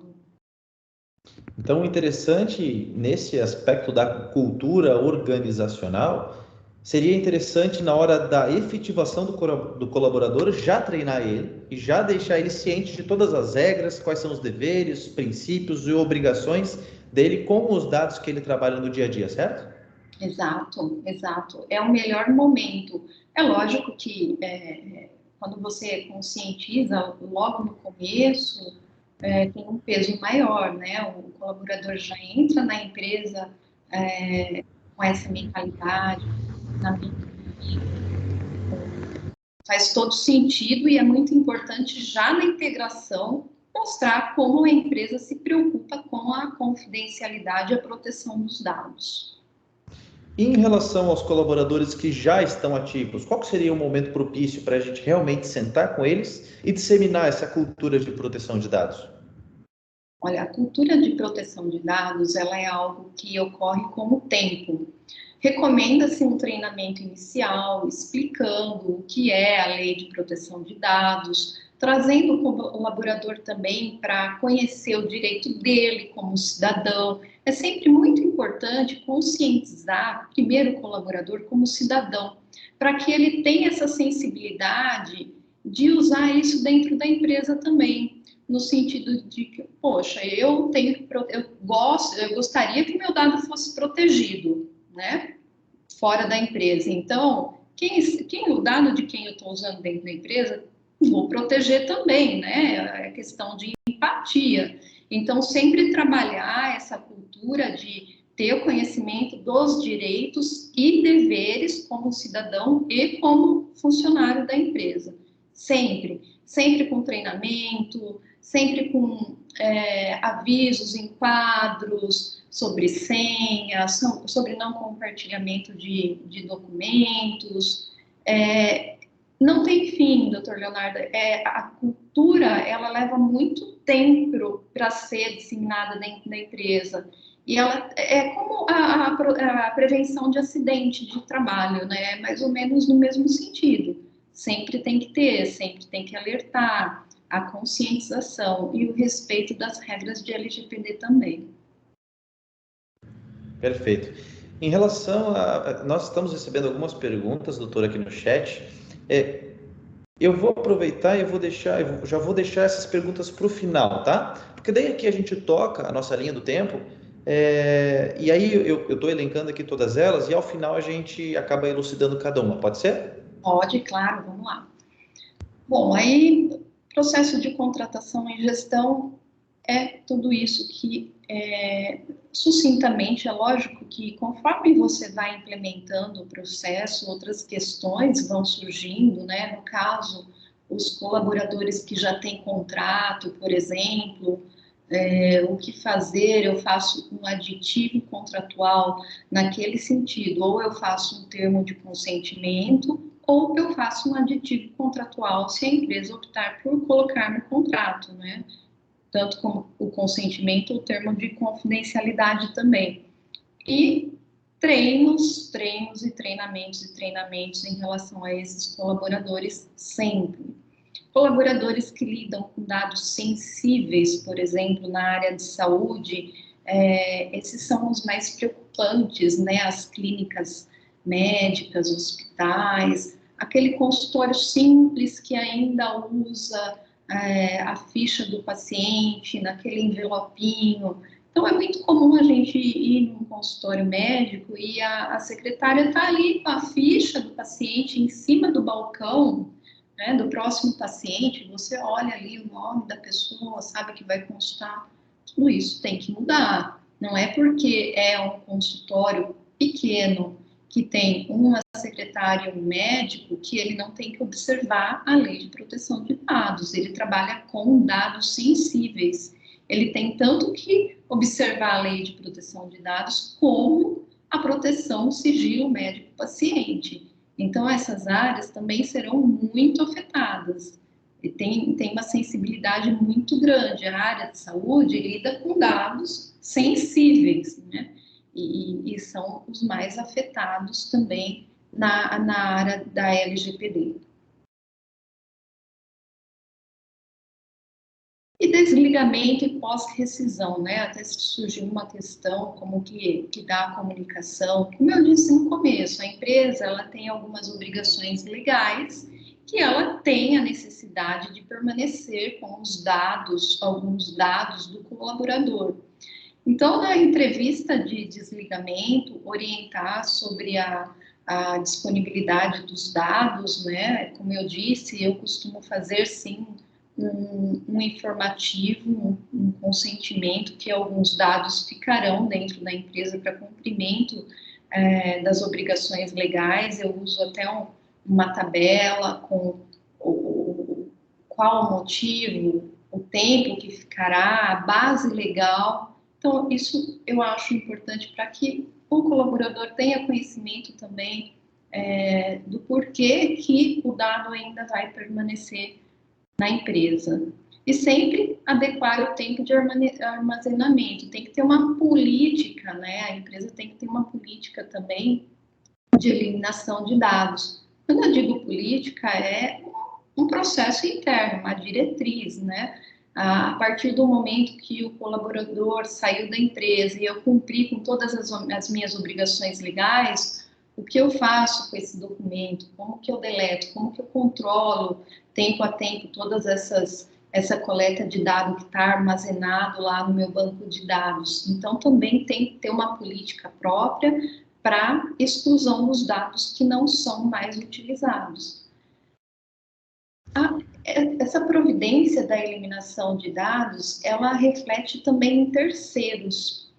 Então, interessante nesse aspecto da cultura organizacional, seria interessante na hora da efetivação do colaborador já treinar ele e já deixar ele ciente de todas as regras, quais são os deveres, princípios e obrigações dele com os dados que ele trabalha no dia a dia, certo? Exato, exato. É o melhor momento. É lógico que quando você conscientiza logo no começo, tem um peso maior, né? O colaborador já entra na empresa com essa mentalidade, na minha vida, faz todo sentido e é muito importante já na integração mostrar como a empresa se preocupa com a confidencialidade e a proteção dos dados. E em relação aos colaboradores que já estão ativos, qual seria o momento propício para a gente realmente sentar com eles e disseminar essa cultura de proteção de dados? Olha, a cultura de proteção de dados, ela é algo que ocorre com o tempo. Recomenda-se um treinamento inicial, explicando o que é a lei de proteção de dados, trazendo o colaborador também para conhecer o direito dele como cidadão. É sempre muito importante conscientizar primeiro o colaborador como cidadão, para que ele tenha essa sensibilidade de usar isso dentro da empresa também, no sentido de que, poxa, eu gostaria que meu dado fosse protegido, né? Fora da empresa. Então, o dado de quem eu estou usando dentro da empresa, vou proteger também, né? É questão de empatia. Então, sempre trabalhar essa cultura de ter o conhecimento dos direitos e deveres como cidadão e como funcionário da empresa. Sempre, sempre com treinamento, sempre com avisos em quadros sobre senhas, sobre não compartilhamento de documentos. Não tem fim, doutor Leonardo. A cultura, ela leva muito tempo para ser disseminada dentro da empresa. E ela é como a prevenção de acidente de trabalho, né? Mais ou menos no mesmo sentido. Sempre tem que ter, sempre tem que alertar, a conscientização e o respeito das regras de LGPD também. Perfeito. Em relação a... Nós estamos recebendo algumas perguntas, doutor, aqui no chat. Eu vou aproveitar e já vou deixar essas perguntas para o final, tá? Porque daí aqui a gente toca a nossa linha do tempo, e aí eu estou elencando aqui todas elas, e ao final a gente acaba elucidando cada uma, pode ser? Pode, claro, vamos lá. Bom, aí, processo de contratação e gestão é tudo isso que, sucintamente, é lógico que conforme você vai implementando o processo, outras questões vão surgindo, né? No caso, os colaboradores que já têm contrato, por exemplo, o que fazer, eu faço um aditivo contratual naquele sentido, ou eu faço um termo de consentimento, ou eu faço um aditivo contratual se a empresa optar por colocar no contrato, né? Tanto como o consentimento ou o termo de confidencialidade também. E treinos e treinamentos em relação a esses colaboradores sempre. Colaboradores que lidam com dados sensíveis, por exemplo, na área de saúde, esses são os mais preocupantes, né? As clínicas médicas, hospitais, aquele consultório simples que ainda usa a ficha do paciente naquele envelopinho. Então, é muito comum a gente ir num consultório médico e a secretária está ali com a ficha do paciente em cima do balcão, né, do próximo paciente, você olha ali o nome da pessoa, sabe que vai consultar. Tudo isso tem que mudar. Não é porque é um consultório pequeno que tem uma secretária e um médico que ele não tem que observar a lei de proteção de dados. Ele trabalha com dados sensíveis. Ele tem tanto que observar a lei de proteção de dados como a proteção sigilo médico-paciente. Então, essas áreas também serão muito afetadas. E tem uma sensibilidade muito grande. A área de saúde lida com dados sensíveis, né? E são os mais afetados também na área da LGPD. E desligamento e pós-rescisão, né? Até surgiu uma questão como que dá a comunicação. Como eu disse no começo, a empresa ela tem algumas obrigações legais que ela tem a necessidade de permanecer com os dados, alguns dados do colaborador. Então, na entrevista de desligamento, orientar sobre a disponibilidade dos dados, né? Como eu disse, eu costumo fazer, sim, um informativo, um consentimento que alguns dados ficarão dentro da empresa para cumprimento das obrigações legais. Eu uso até uma tabela com qual o motivo, o tempo que ficará, a base legal. Então, isso eu acho importante para que o colaborador tenha conhecimento também do porquê que o dado ainda vai permanecer na empresa. E sempre adequar o tempo de armazenamento. Tem que ter uma política, né? A empresa tem que ter uma política também de eliminação de dados. Quando eu digo política, é um processo interno, uma diretriz, né? A partir do momento que o colaborador saiu da empresa e eu cumpri com todas as minhas obrigações legais, o que eu faço com esse documento? Como que eu deleto? Como que eu controlo tempo a tempo todas essa coleta de dado que está armazenado lá no meu banco de dados? Então, também tem que ter uma política própria para exclusão dos dados que não são mais utilizados. Essa providência da eliminação de dados, ela reflete também em terceiros,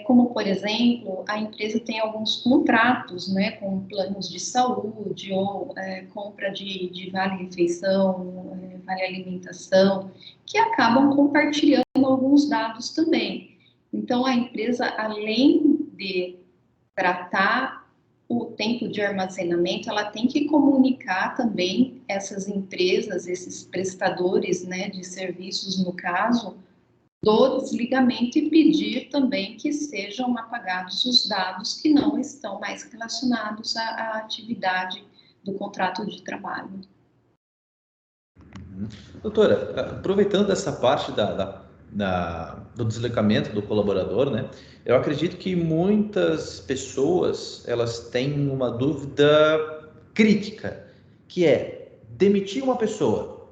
como, por exemplo, a empresa tem alguns contratos, né, com planos de saúde ou compra de vale-refeição, vale-alimentação, que acabam compartilhando alguns dados também. Então, a empresa, além de tratar o tempo de armazenamento, ela tem que comunicar também essas empresas, esses prestadores, né, de serviços, no caso, do desligamento e pedir também que sejam apagados os dados que não estão mais relacionados à atividade do contrato de trabalho. Doutora, aproveitando essa parte do desligamento do colaborador, né? Eu acredito que muitas pessoas elas têm uma dúvida crítica, que é demitir uma pessoa,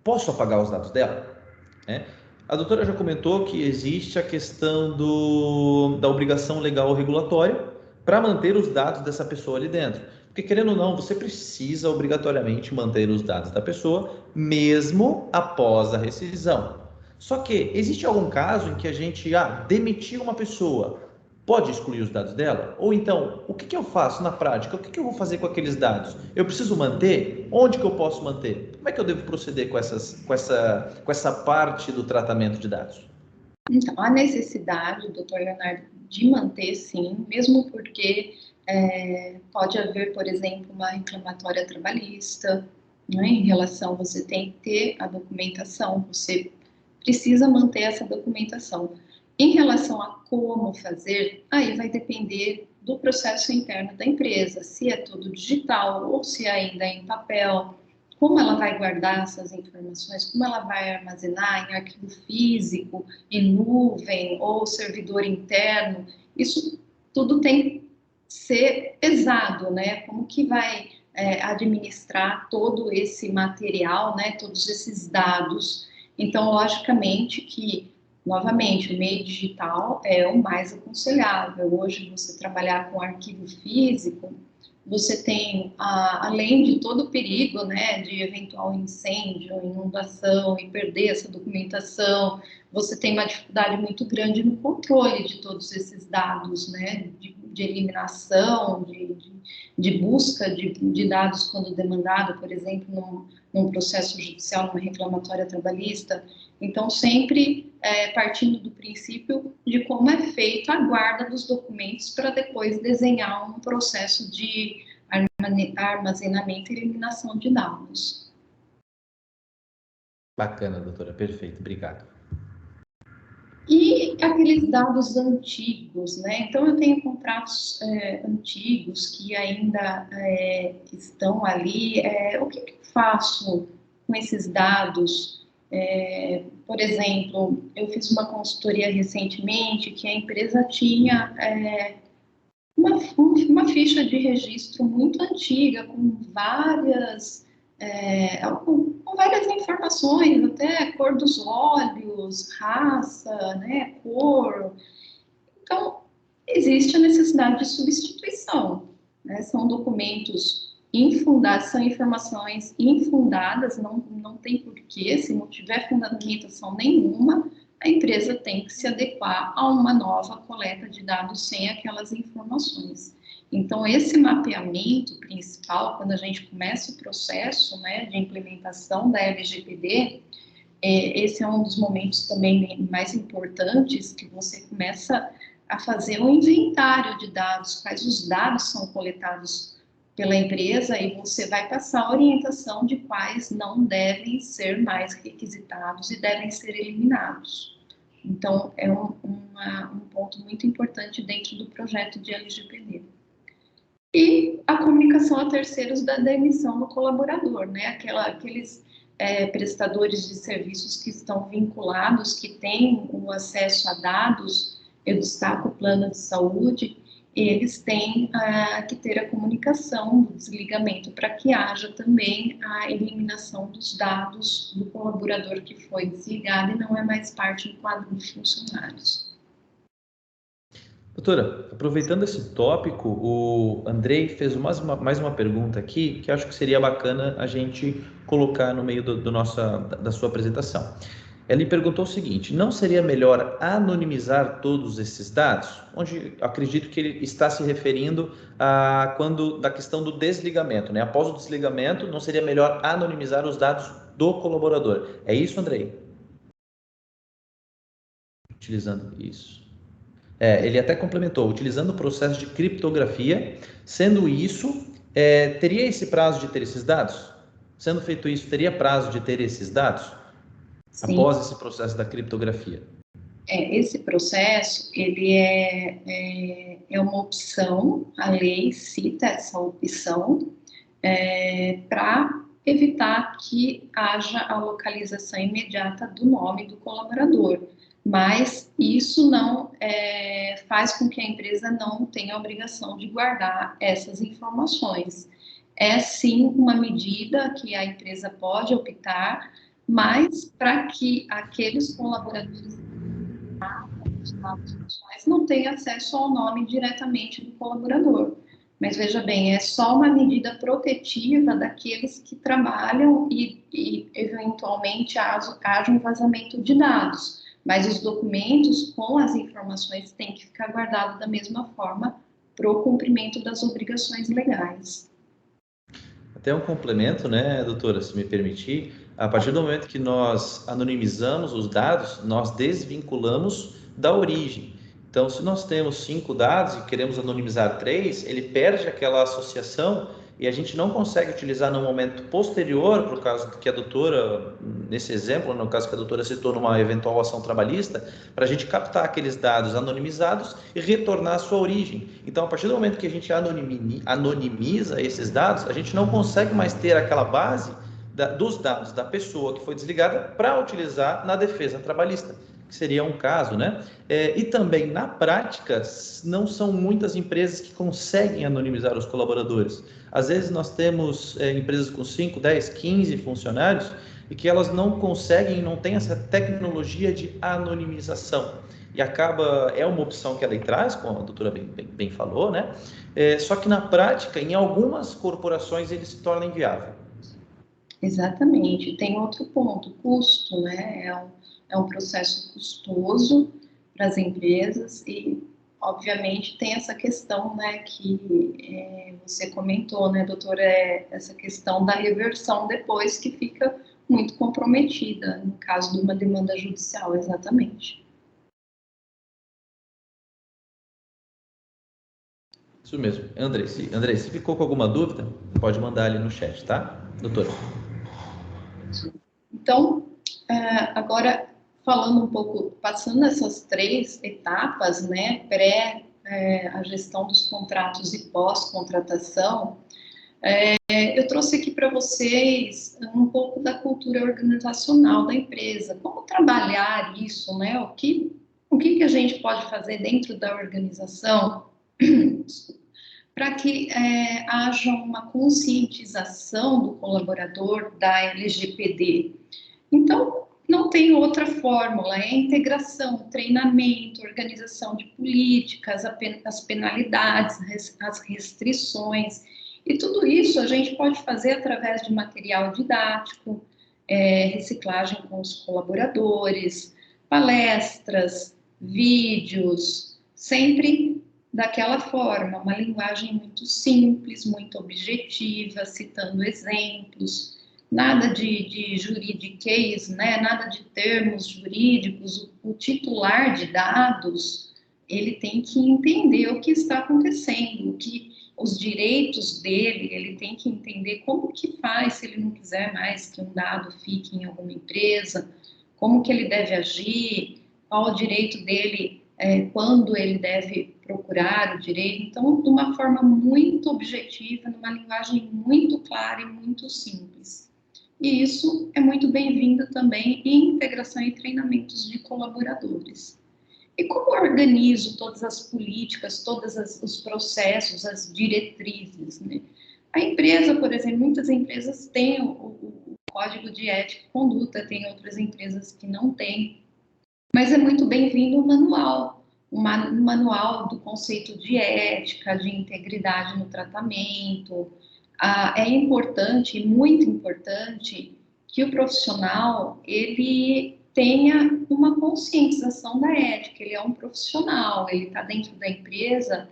posso apagar os dados dela? A doutora já comentou que existe a questão da obrigação legal ou regulatória para manter os dados dessa pessoa ali dentro. Porque, querendo ou não, você precisa obrigatoriamente manter os dados da pessoa, mesmo após a rescisão. Só que existe algum caso em que a gente demitiu uma pessoa, pode excluir os dados dela? Ou então, o que eu faço na prática? O que eu vou fazer com aqueles dados? Eu preciso manter? Onde que eu posso manter? Como é que eu devo proceder com essa parte do tratamento de dados? Então, a necessidade, doutor Leonardo, de manter, sim, mesmo porque pode haver, por exemplo, uma reclamatória trabalhista, né, em relação, você tem que ter a documentação, você precisa manter essa documentação. Em relação a como fazer, aí vai depender do processo interno da empresa, se é tudo digital ou se ainda é em papel, como ela vai guardar essas informações, como ela vai armazenar em arquivo físico, em nuvem ou servidor interno, isso tudo tem que ser pesado, né? Como que vai administrar todo esse material, né? Todos esses dados. Então, logicamente que, novamente, o meio digital é o mais aconselhável. Hoje, você trabalhar com arquivo físico, você tem, além de todo o perigo, né, de eventual incêndio, inundação e perder essa documentação, você tem uma dificuldade muito grande no controle de todos esses dados, né, de eliminação, de busca de dados quando demandado, por exemplo, num processo judicial, numa reclamatória trabalhista. Então, sempre partindo do princípio de como é feita a guarda dos documentos para depois desenhar um processo de armazenamento e eliminação de dados. Bacana, doutora, perfeito, obrigado. E aqueles dados antigos, né? Então, eu tenho contratos antigos que ainda estão ali. O que eu faço com esses dados? Por exemplo, eu fiz uma consultoria recentemente que a empresa tinha uma ficha de registro muito antiga, com várias informações, até cor dos olhos, raça, né, cor. Então, existe a necessidade de substituição, né? São documentos infundados, são informações infundadas, não tem porquê, se não tiver fundamentação nenhuma, a empresa tem que se adequar a uma nova coleta de dados sem aquelas informações. Então, esse mapeamento principal, quando a gente começa o processo, né, de implementação da LGPD, esse é um dos momentos também mais importantes, que você começa a fazer um inventário de dados, quais os dados são coletados pela empresa, e você vai passar a orientação de quais não devem ser mais requisitados e devem ser eliminados. Então, é um ponto muito importante dentro do projeto de LGPD. E a comunicação a terceiros da demissão do colaborador, né? Aqueles prestadores de serviços que estão vinculados, que têm o acesso a dados, eu destaco o plano de saúde, eles têm que ter a comunicação do desligamento para que haja também a eliminação dos dados do colaborador que foi desligado e não é mais parte do quadro de funcionários. Doutora, aproveitando esse tópico, o Andrei fez mais uma pergunta aqui que acho que seria bacana a gente colocar no meio da sua apresentação. Ele perguntou o seguinte: não seria melhor anonimizar todos esses dados? Onde acredito que ele está se referindo da questão do desligamento, né? Após o desligamento, não seria melhor anonimizar os dados do colaborador? É isso, Andrei? Utilizando isso. Ele até complementou, utilizando o processo de criptografia. Sendo isso, teria esse prazo de ter esses dados? Sendo feito isso, teria prazo de ter esses dados? Sim. Após esse processo da criptografia? Esse processo, ele é uma opção, a lei cita essa opção, para evitar que haja a localização imediata do nome do colaborador. Mas isso não faz com que a empresa não tenha a obrigação de guardar essas informações. É sim uma medida que a empresa pode optar, mas para que aqueles colaboradores não tenham acesso ao nome diretamente do colaborador. Mas veja bem, é só uma medida protetiva daqueles que trabalham e eventualmente haja um vazamento de dados. Mas os documentos com as informações têm que ficar guardados da mesma forma para o cumprimento das obrigações legais. Até um complemento, né, doutora, se me permitir, a partir do momento que nós anonimizamos os dados, nós desvinculamos da origem. Então, se nós temos 5 dados e queremos anonimizar 3, ele perde aquela associação e a gente não consegue utilizar no momento posterior, por causa que a doutora, nesse exemplo, no caso que a doutora citou, numa eventual ação trabalhista, para a gente captar aqueles dados anonimizados e retornar à sua origem. Então, a partir do momento que a gente anonimiza esses dados, a gente não consegue mais ter aquela base dos dados da pessoa que foi desligada para utilizar na defesa trabalhista, que seria um caso, né? E também, na prática, não são muitas empresas que conseguem anonimizar os colaboradores. Às vezes nós temos empresas com 5, 10, 15 funcionários e que elas não conseguem, não têm essa tecnologia de anonimização. e acaba, é uma opção que a lei traz, como a doutora bem falou, né? Só que na prática, em algumas corporações, ele se torna inviável. Exatamente. Tem outro ponto, custo, né? É um processo custoso para as empresas e, obviamente, tem essa questão, né, que você comentou, né, doutora, essa questão da reversão depois que fica muito comprometida, no caso de uma demanda judicial, exatamente. Isso mesmo. André, se ficou com alguma dúvida, pode mandar ali no chat, tá, doutora? Então, agora falando um pouco, passando essas 3 etapas, né, a gestão dos contratos e pós-contratação, eu trouxe aqui para vocês um pouco da cultura organizacional da empresa, como trabalhar isso, né, o que a gente pode fazer dentro da organização para que haja uma conscientização do colaborador da LGPD. Então, não tem outra fórmula, é integração, treinamento, organização de políticas, as penalidades, as restrições, e tudo isso a gente pode fazer através de material didático, reciclagem com os colaboradores, palestras, vídeos, sempre daquela forma, uma linguagem muito simples, muito objetiva, citando exemplos, nada de juridiquês, né? Nada de termos jurídicos. O titular de dados, ele tem que entender o que está acontecendo, os direitos dele, ele tem que entender como que faz se ele não quiser mais que um dado fique em alguma empresa, como que ele deve agir, qual o direito dele, quando ele deve procurar o direito. Então, de uma forma muito objetiva, numa linguagem muito clara e muito simples. E isso é muito bem-vindo também em integração e treinamentos de colaboradores. E como eu organizo todas as políticas, todos os processos, as diretrizes, né? A empresa, por exemplo, muitas empresas têm o código de ética e conduta, tem outras empresas que não têm, mas é muito bem-vindo o manual, um manual do conceito de ética, de integridade no tratamento. É importante, muito importante, que o profissional, ele tenha uma conscientização da ética, ele é um profissional, ele está dentro da empresa,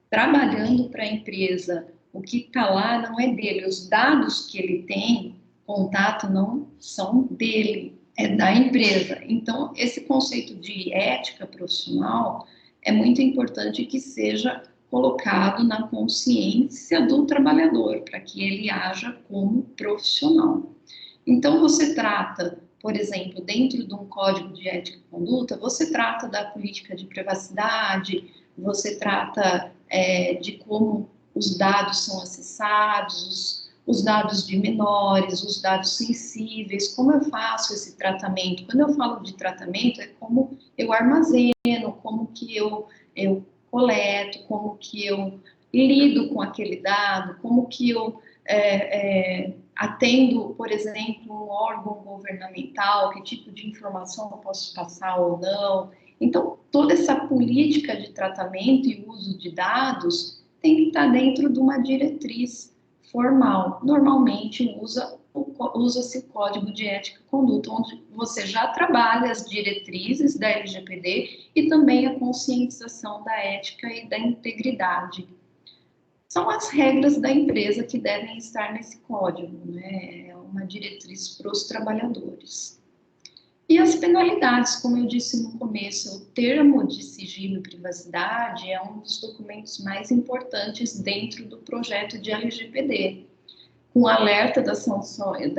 trabalhando para a empresa, o que está lá não é dele, os dados que ele tem, contato, não são dele, é da empresa. Então, esse conceito de ética profissional é muito importante que seja colocado na consciência do trabalhador, para que ele haja como profissional. Então, você trata, por exemplo, dentro de um código de ética e conduta, você trata da política de privacidade, você trata de como os dados são acessados, os dados de menores, os dados sensíveis, como eu faço esse tratamento. Quando eu falo de tratamento, é como eu armazeno, como que eu coleto, como que eu lido com aquele dado, como que eu atendo, por exemplo, um órgão governamental, que tipo de informação eu posso passar ou não. Então, toda essa política de tratamento e uso de dados tem que estar dentro de uma diretriz formal. Normalmente, usa-se o Código de Ética e Conduta, onde você já trabalha as diretrizes da LGPD e também a conscientização da ética e da integridade. São as regras da empresa que devem estar nesse código, né? É uma diretriz para os trabalhadores. E as penalidades, como eu disse no começo, o termo de sigilo e privacidade é um dos documentos mais importantes dentro do projeto de LGPD. Com o alerta das sanções,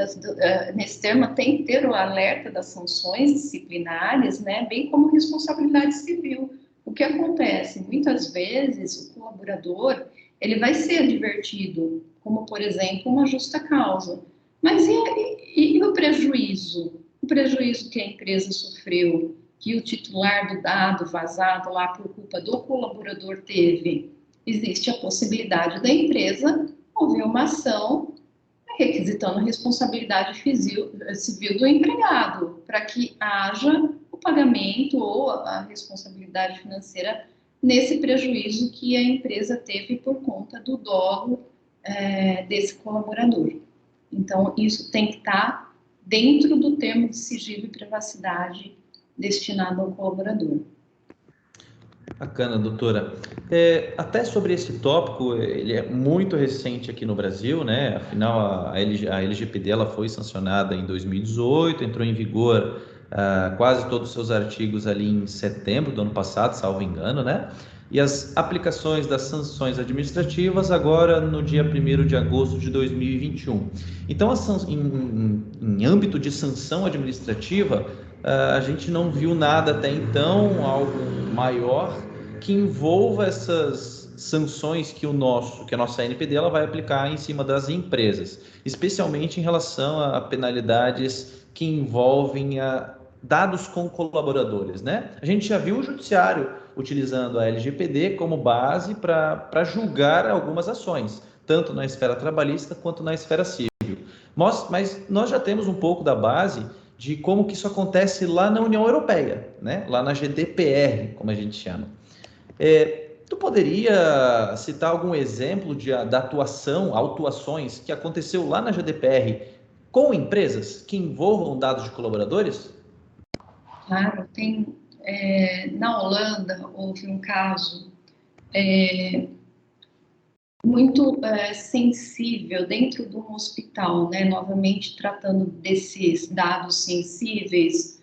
nesse termo tem que ter o alerta das sanções disciplinares, né, bem como responsabilidade civil. O que acontece? Muitas vezes o colaborador ele vai ser advertido, como por exemplo uma justa causa. Mas e o prejuízo? O prejuízo que a empresa sofreu, que o titular do dado vazado lá por culpa do colaborador teve, existe a possibilidade da empresa mover uma ação requisitando a responsabilidade civil do empregado, para que haja o pagamento ou a responsabilidade financeira nesse prejuízo que a empresa teve por conta do dolo desse colaborador. Então, isso tem que estar dentro do termo de sigilo e privacidade destinado ao colaborador. Bacana, doutora. Até sobre esse tópico, ele é muito recente aqui no Brasil, né? Afinal, a LGPD ela foi sancionada em 2018, entrou em vigor quase todos os seus artigos ali em setembro do ano passado, salvo engano, né? E as aplicações das sanções administrativas agora no dia 1º de agosto de 2021. Então, em âmbito de sanção administrativa, a gente não viu nada até então, algo maior, que envolva essas sanções que a nossa ANPD ela vai aplicar em cima das empresas, especialmente em relação a penalidades que envolvem dados com colaboradores, né? A gente já viu o judiciário utilizando a LGPD como base para julgar algumas ações, tanto na esfera trabalhista quanto na esfera civil. Mas nós já temos um pouco da base de como que isso acontece lá na União Europeia, né? Lá na GDPR, como a gente chama. Tu poderia citar algum exemplo da autuações que aconteceu lá na GDPR com empresas que envolvam dados de colaboradores? Claro, na Holanda houve um caso muito sensível dentro de um hospital, né? Novamente tratando desses dados sensíveis,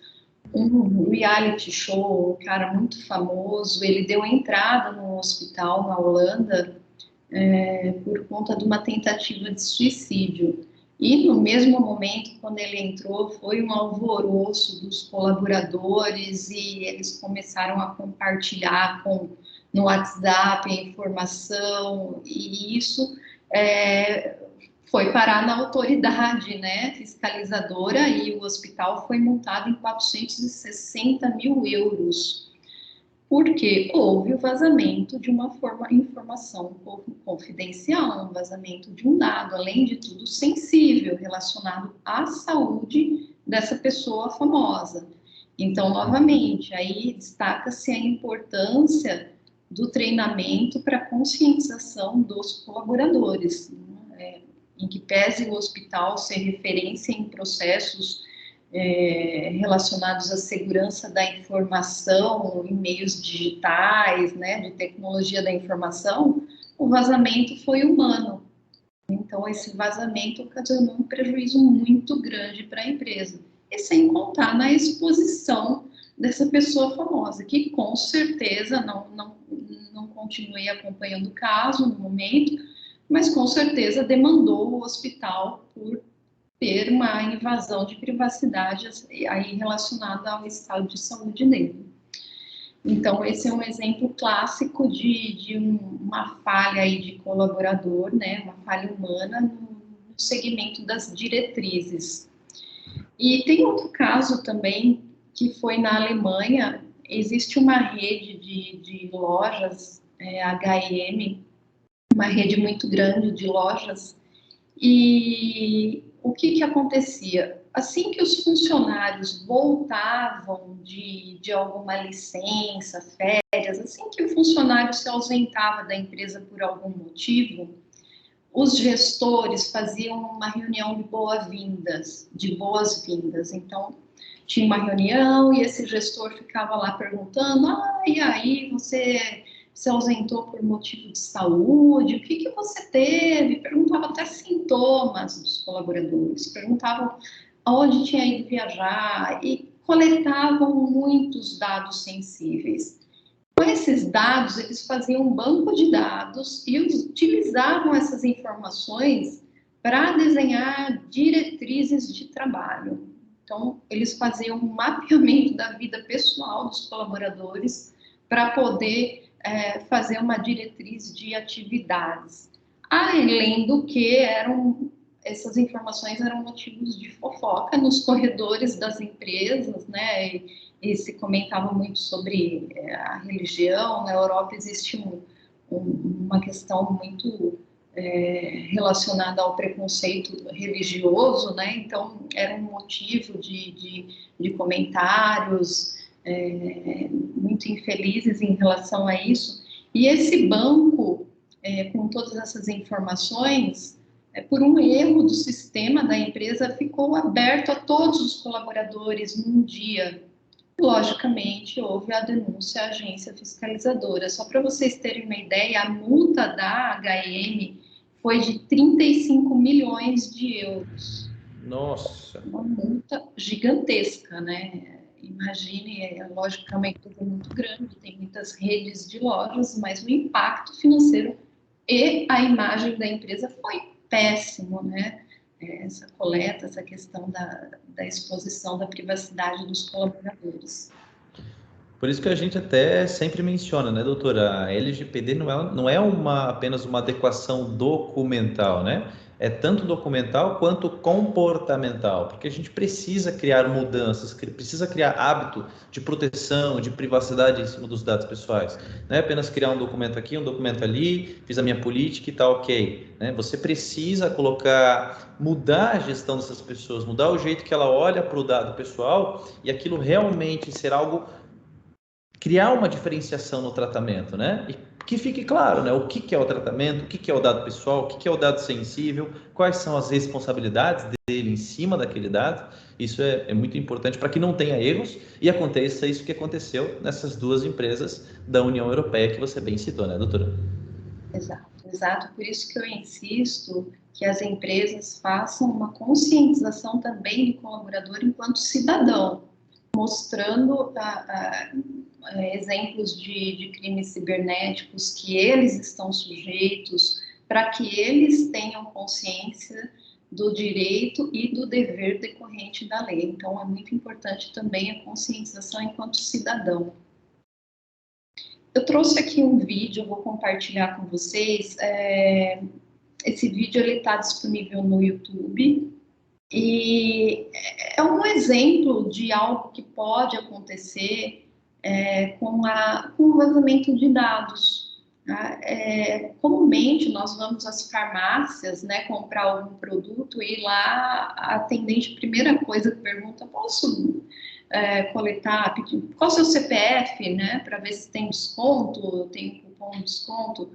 um reality show, um cara muito famoso, ele deu entrada no hospital na Holanda por conta de uma tentativa de suicídio. E no mesmo momento, quando ele entrou, foi um alvoroço dos colaboradores e eles começaram a compartilhar no WhatsApp a informação, e isso foi parar na autoridade, né, fiscalizadora, e o hospital foi multado em 460 mil euros, porque houve o vazamento de uma informação confidencial, um vazamento de um dado, além de tudo sensível, relacionado à saúde dessa pessoa famosa. Então, novamente, aí destaca-se a importância do treinamento para conscientização dos colaboradores, né? Em que pese o hospital ser referência em processos relacionados à segurança da informação em meios digitais, né, de tecnologia da informação, o vazamento foi humano. Então, esse vazamento ocasionou um prejuízo muito grande para a empresa. E sem contar na exposição dessa pessoa famosa, que com certeza não continuei acompanhando o caso no momento, mas com certeza demandou o hospital por ter uma invasão de privacidade aí relacionada ao estado de saúde dele. Então, esse é um exemplo clássico de uma falha aí de colaborador, né, uma falha humana no segmento das diretrizes. E tem outro caso também, que foi na Alemanha. Existe uma rede de lojas, H&M, uma rede muito grande de lojas, e o que acontecia? Assim que os funcionários voltavam de alguma licença, férias, assim que o funcionário se ausentava da empresa por algum motivo, os gestores faziam uma reunião de boas-vindas. Então, tinha uma reunião e esse gestor ficava lá perguntando: e aí, você se ausentou por motivo de saúde? O que você teve? Perguntava até sintomas dos colaboradores, perguntavam aonde tinha ido viajar e coletavam muitos dados sensíveis. Com esses dados, eles faziam um banco de dados e utilizavam essas informações para desenhar diretrizes de trabalho. Então, eles faziam um mapeamento da vida pessoal dos colaboradores para poder fazer uma diretriz de atividades. Além do que essas informações eram motivos de fofoca nos corredores das empresas, né? E se comentava muito sobre a religião. Na Europa existe uma questão muito relacionada ao preconceito religioso, né? Então era um motivo de comentários muito infelizes em relação a isso. E esse banco, com todas essas informações, por um erro do sistema da empresa, ficou aberto a todos os colaboradores num dia. Logicamente, houve a denúncia à agência fiscalizadora. Só para vocês terem uma ideia, a multa da HM foi de 35 milhões de euros. Nossa! Uma multa gigantesca, né? Imagine, logicamente, tudo muito grande, tem muitas redes de lojas, mas o impacto financeiro e a imagem da empresa foi péssimo, né? Essa coleta, essa questão da exposição da privacidade dos colaboradores. Por isso que a gente até sempre menciona, né, doutora? A LGPD não é apenas uma adequação documental, né? É tanto documental quanto comportamental, porque a gente precisa criar mudanças, precisa criar hábito de proteção, de privacidade em cima dos dados pessoais. Não é apenas criar um documento aqui, um documento ali, fiz a minha política e tá ok, né? Você precisa mudar a gestão dessas pessoas, mudar o jeito que ela olha para o dado pessoal e aquilo realmente ser algo, criar uma diferenciação no tratamento, né? E que fique claro, né? O que é o tratamento, o que é o dado pessoal, o que é o dado sensível, quais são as responsabilidades dele em cima daquele dado. Isso é muito importante para que não tenha erros e aconteça isso que aconteceu nessas duas empresas da União Europeia que você bem citou, né, doutora? Exato, exato. Por isso que eu insisto que as empresas façam uma conscientização também do colaborador enquanto cidadão, mostrando exemplos de crimes cibernéticos que eles estão sujeitos, para que eles tenham consciência do direito e do dever decorrente da lei. Então, é muito importante também a conscientização enquanto cidadão. Eu trouxe aqui um vídeo, eu vou compartilhar com vocês. Esse vídeo está disponível no YouTube e é um exemplo de algo que pode acontecer com o vazamento de dados. Tá? Comumente nós vamos às farmácias, né, comprar algum produto e lá a atendente, primeira coisa que pergunta, posso coletar, pedir, qual é o seu CPF, né, para ver se tem desconto, tem cupom de desconto.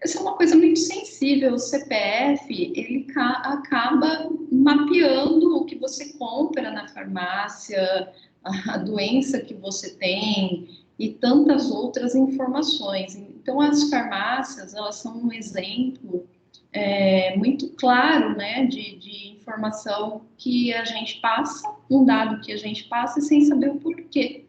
Essa é uma coisa muito sensível. O CPF, ele acaba mapeando o que você compra na farmácia, a doença que você tem e tantas outras informações. Então, as farmácias, elas são um exemplo muito claro, né, de informação que a gente passa, um dado que a gente passa sem saber o porquê.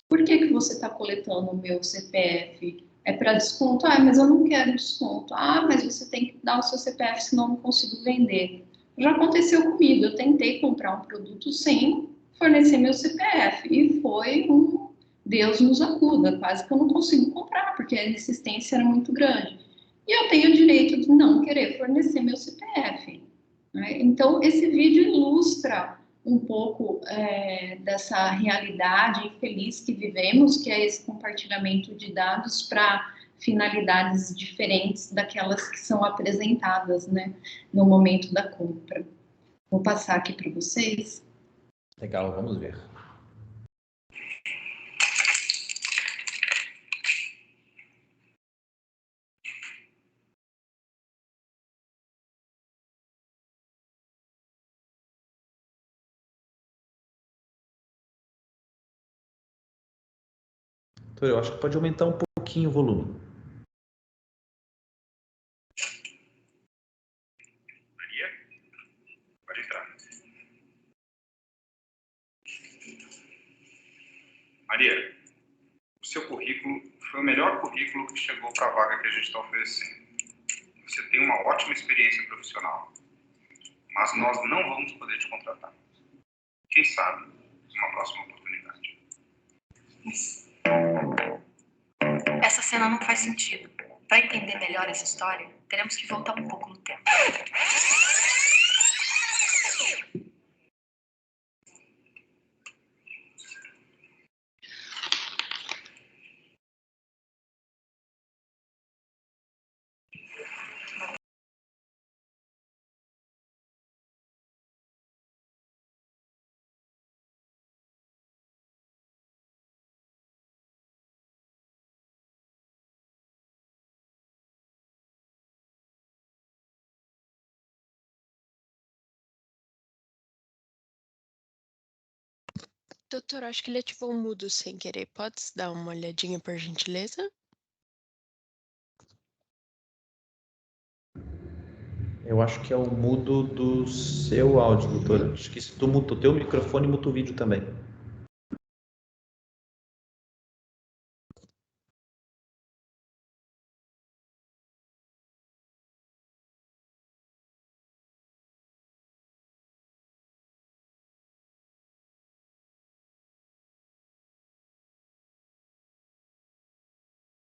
Por que você está coletando o meu CPF? É para desconto? Ah, mas eu não quero desconto. Ah, mas você tem que dar o seu CPF, senão eu não consigo vender. Já aconteceu comigo, eu tentei comprar um produto sem fornecer meu CPF e foi um Deus nos acuda, quase que eu não consigo comprar, porque a insistência era muito grande. E eu tenho o direito de não querer fornecer meu CPF. Né? Então, esse vídeo ilustra um pouco dessa realidade infeliz que vivemos, que é esse compartilhamento de dados para finalidades diferentes daquelas que são apresentadas, né, no momento da compra. Vou passar aqui para vocês. Legal, vamos ver. Doutor, eu acho que pode aumentar um pouquinho o volume. Maria, pode entrar. Maria, o seu currículo foi o melhor currículo que chegou para a vaga que a gente está oferecendo. Você tem uma ótima experiência profissional, mas nós não vamos poder te contratar. Quem sabe, uma próxima oportunidade. Essa cena não faz sentido. Para entender melhor essa história, teremos que voltar um pouco no tempo. Doutor, acho que ele ativou o mudo sem querer. Pode dar uma olhadinha, por gentileza? Eu acho que é o mudo do seu áudio, doutora. Acho que se tu muta o teu microfone, muta o vídeo também.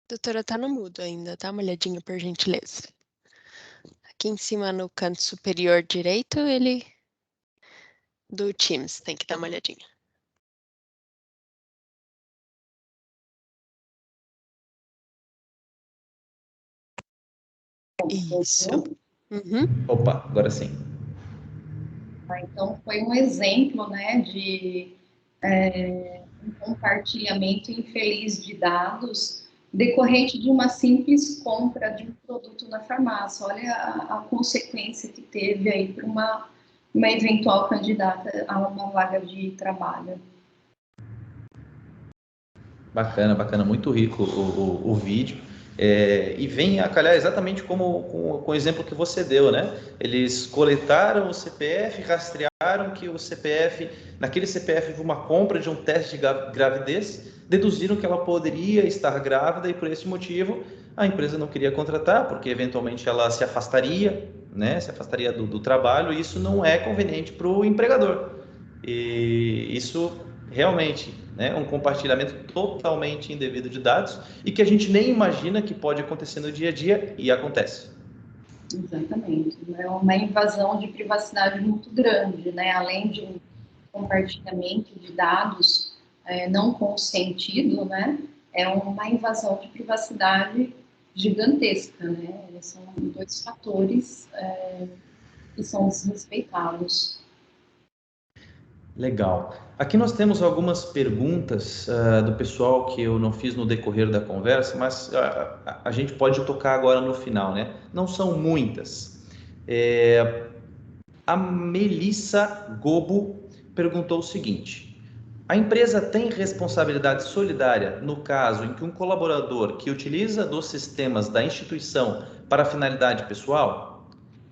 Doutora, tá no mudo ainda. Dá uma olhadinha, por gentileza. Aqui em cima, no canto superior direito, ele... do Teams. Tem que dar uma olhadinha. Isso. Uhum. Opa, agora sim. Então, foi um exemplo, né, de um compartilhamento infeliz de dados decorrente de uma simples compra de um produto na farmácia. Olha a consequência que teve aí para uma eventual candidata a uma vaga de trabalho. Bacana, bacana, muito rico o vídeo. E vem a calhar exatamente como com o exemplo que você deu, né? Eles coletaram o CPF, rastrearam que o CPF, naquele CPF houve uma compra de um teste de gravidez, deduziram que ela poderia estar grávida e por esse motivo a empresa não queria contratar, porque eventualmente ela se afastaria, né? Se afastaria do trabalho, e isso não é conveniente para o empregador. E isso realmente, né, um compartilhamento totalmente indevido de dados e que a gente nem imagina que pode acontecer no dia a dia e acontece. Exatamente. É uma invasão de privacidade muito grande, né? Além de um compartilhamento de dados não consentido, né? É uma invasão de privacidade gigantesca, né? São dois fatores que são desrespeitados. Legal. Aqui nós temos algumas perguntas do pessoal que eu não fiz no decorrer da conversa, mas a gente pode tocar agora no final, né? Não são muitas. A Melissa Gobo perguntou o seguinte: a empresa tem responsabilidade solidária no caso em que um colaborador que utiliza dos sistemas da instituição para finalidade pessoal?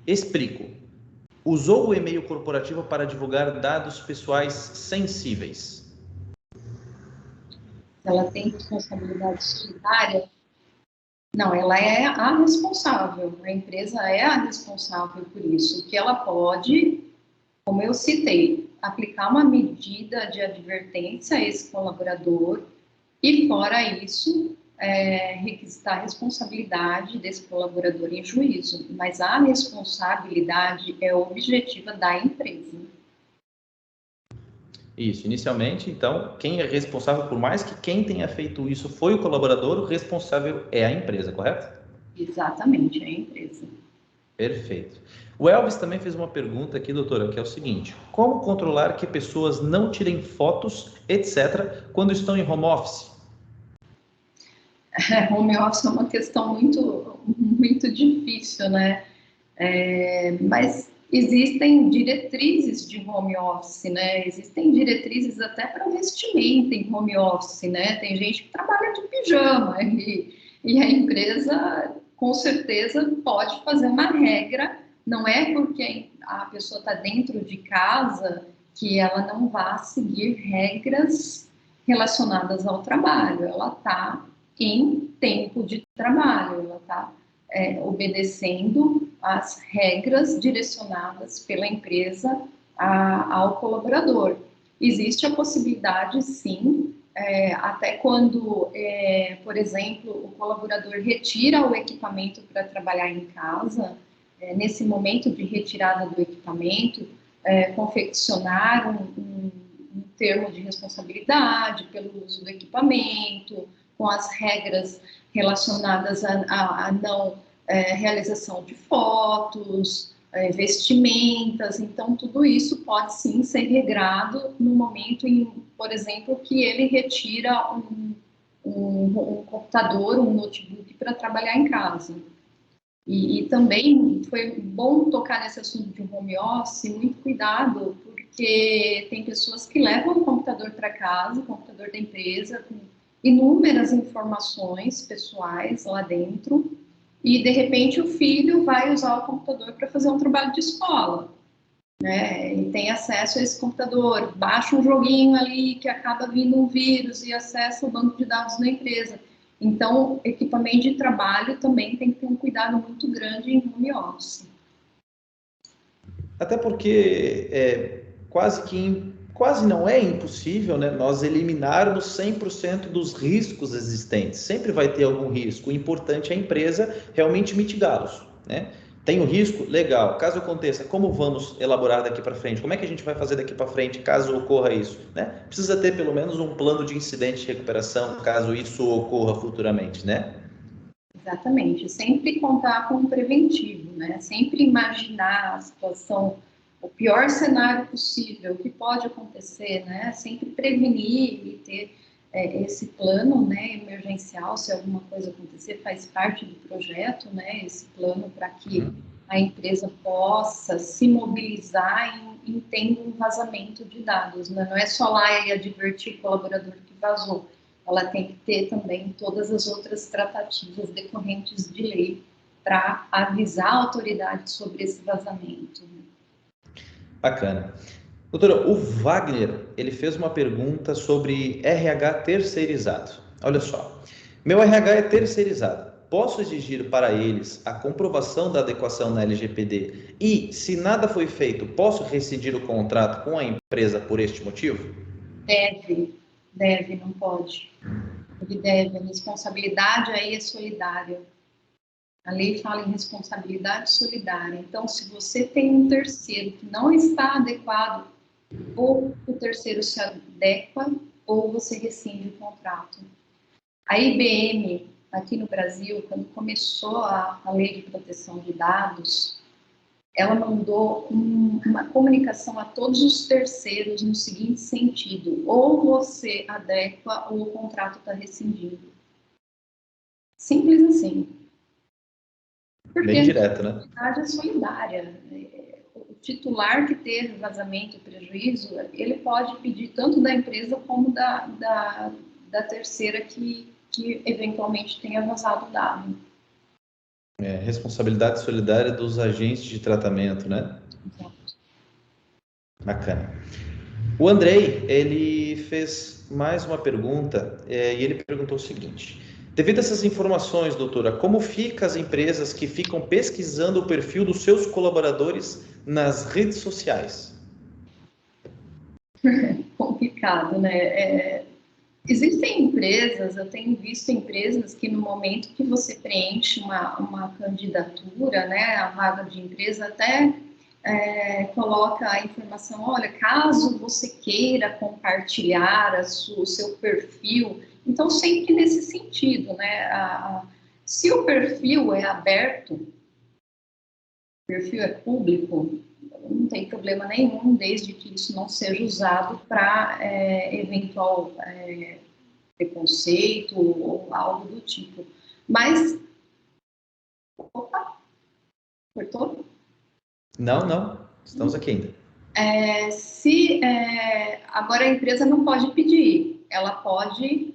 Explico. Usou o e-mail corporativo para divulgar dados pessoais sensíveis. Ela tem responsabilidade solidária? Não, ela é a responsável, a empresa é a responsável por isso. O que ela pode, como eu citei, aplicar uma medida de advertência a esse colaborador e, fora isso, requisitar a responsabilidade desse colaborador em juízo. Mas a responsabilidade é objetiva da empresa. Isso, inicialmente, então, quem é responsável, por mais que quem tenha feito isso foi o colaborador, o responsável é a empresa, correto? Exatamente, é a empresa. Perfeito. O Elvis também fez uma pergunta aqui, doutora, que é o seguinte: como controlar que pessoas não tirem fotos, etc., quando estão em home office? Home office é uma questão muito difícil, né? Mas existem diretrizes de home office, né? Existem diretrizes até para vestimenta em home office, né? Tem gente que trabalha de pijama e a empresa, com certeza, pode fazer uma regra. Não é porque a pessoa está dentro de casa que ela não vá seguir regras relacionadas ao trabalho. Ela está em tempo de trabalho, ela está obedecendo as regras direcionadas pela empresa ao colaborador. Existe a possibilidade, sim, até quando, por exemplo, o colaborador retira o equipamento para trabalhar em casa, nesse momento de retirada do equipamento, confeccionar um termo de responsabilidade pelo uso do equipamento, com as regras relacionadas a não realização de fotos, vestimentas. Então, tudo isso pode sim ser regrado no momento em, por exemplo, que ele retira um computador, um notebook para trabalhar em casa. E também foi bom tocar nesse assunto de home office, muito cuidado, porque tem pessoas que levam o computador para casa, o computador da empresa, com inúmeras informações pessoais lá dentro, e de repente o filho vai usar o computador para fazer um trabalho de escola, né? E tem acesso a esse computador, baixa um joguinho ali que acaba vindo um vírus e acessa o banco de dados da empresa. Então, equipamento de trabalho também tem que ter um cuidado muito grande em home office. Até porque quase não é impossível, né, nós eliminarmos 100% dos riscos existentes. Sempre vai ter algum risco. O importante é a empresa realmente mitigá-los, né? Tem o risco? Legal. Caso aconteça, como vamos elaborar daqui para frente? Como é que a gente vai fazer daqui para frente caso ocorra isso, né? Precisa ter pelo menos um plano de incidente de recuperação caso isso ocorra futuramente, né? Exatamente, sempre contar com o preventivo, né? Sempre imaginar a situação, o pior cenário possível, o que pode acontecer, né? Sempre prevenir e ter esse plano, né, emergencial, se alguma coisa acontecer, faz parte do projeto, né? Esse plano para que a empresa possa se mobilizar em tendo um vazamento de dados, né? Não é só lá e advertir o colaborador que vazou. Ela tem que ter também todas as outras tratativas decorrentes de lei para avisar a autoridade sobre esse vazamento. Bacana. Doutora, o Wagner, ele fez uma pergunta sobre RH terceirizado. Olha só, meu RH é terceirizado. Posso exigir para eles a comprovação da adequação na LGPD e, se nada foi feito, posso rescindir o contrato com a empresa por este motivo? Deve, não pode. Ele deve, a responsabilidade aí é solidária. A lei fala em responsabilidade solidária. Então, se você tem um terceiro que não está adequado, ou o terceiro se adequa, ou você rescinde o contrato. A IBM, aqui no Brasil, quando começou a lei de proteção de dados, ela mandou uma comunicação a todos os terceiros no seguinte sentido: ou você adequa ou o contrato está rescindido. Simples assim. Porque Bem direto, né? a responsabilidade é solidária. O titular que teve vazamento e prejuízo, ele pode pedir tanto da empresa como da terceira que eventualmente tenha vazado o dado. Responsabilidade solidária dos agentes de tratamento, né? Exato. Bacana. O Andrei, ele fez mais uma pergunta e ele perguntou o seguinte: devido a essas informações, doutora, como fica as empresas que ficam pesquisando o perfil dos seus colaboradores nas redes sociais? Complicado, né? Existem empresas, eu tenho visto empresas que no momento que você preenche uma candidatura, né, a vaga de empresa, até coloca a informação: olha, caso você queira compartilhar o seu perfil, então sempre nesse sentido, né? Se o perfil é aberto, o perfil é público, não tem problema nenhum, desde que isso não seja usado para eventual preconceito ou algo do tipo. Mas, opa, cortou? Não, estamos aqui ainda. Agora a empresa não pode pedir, ela pode,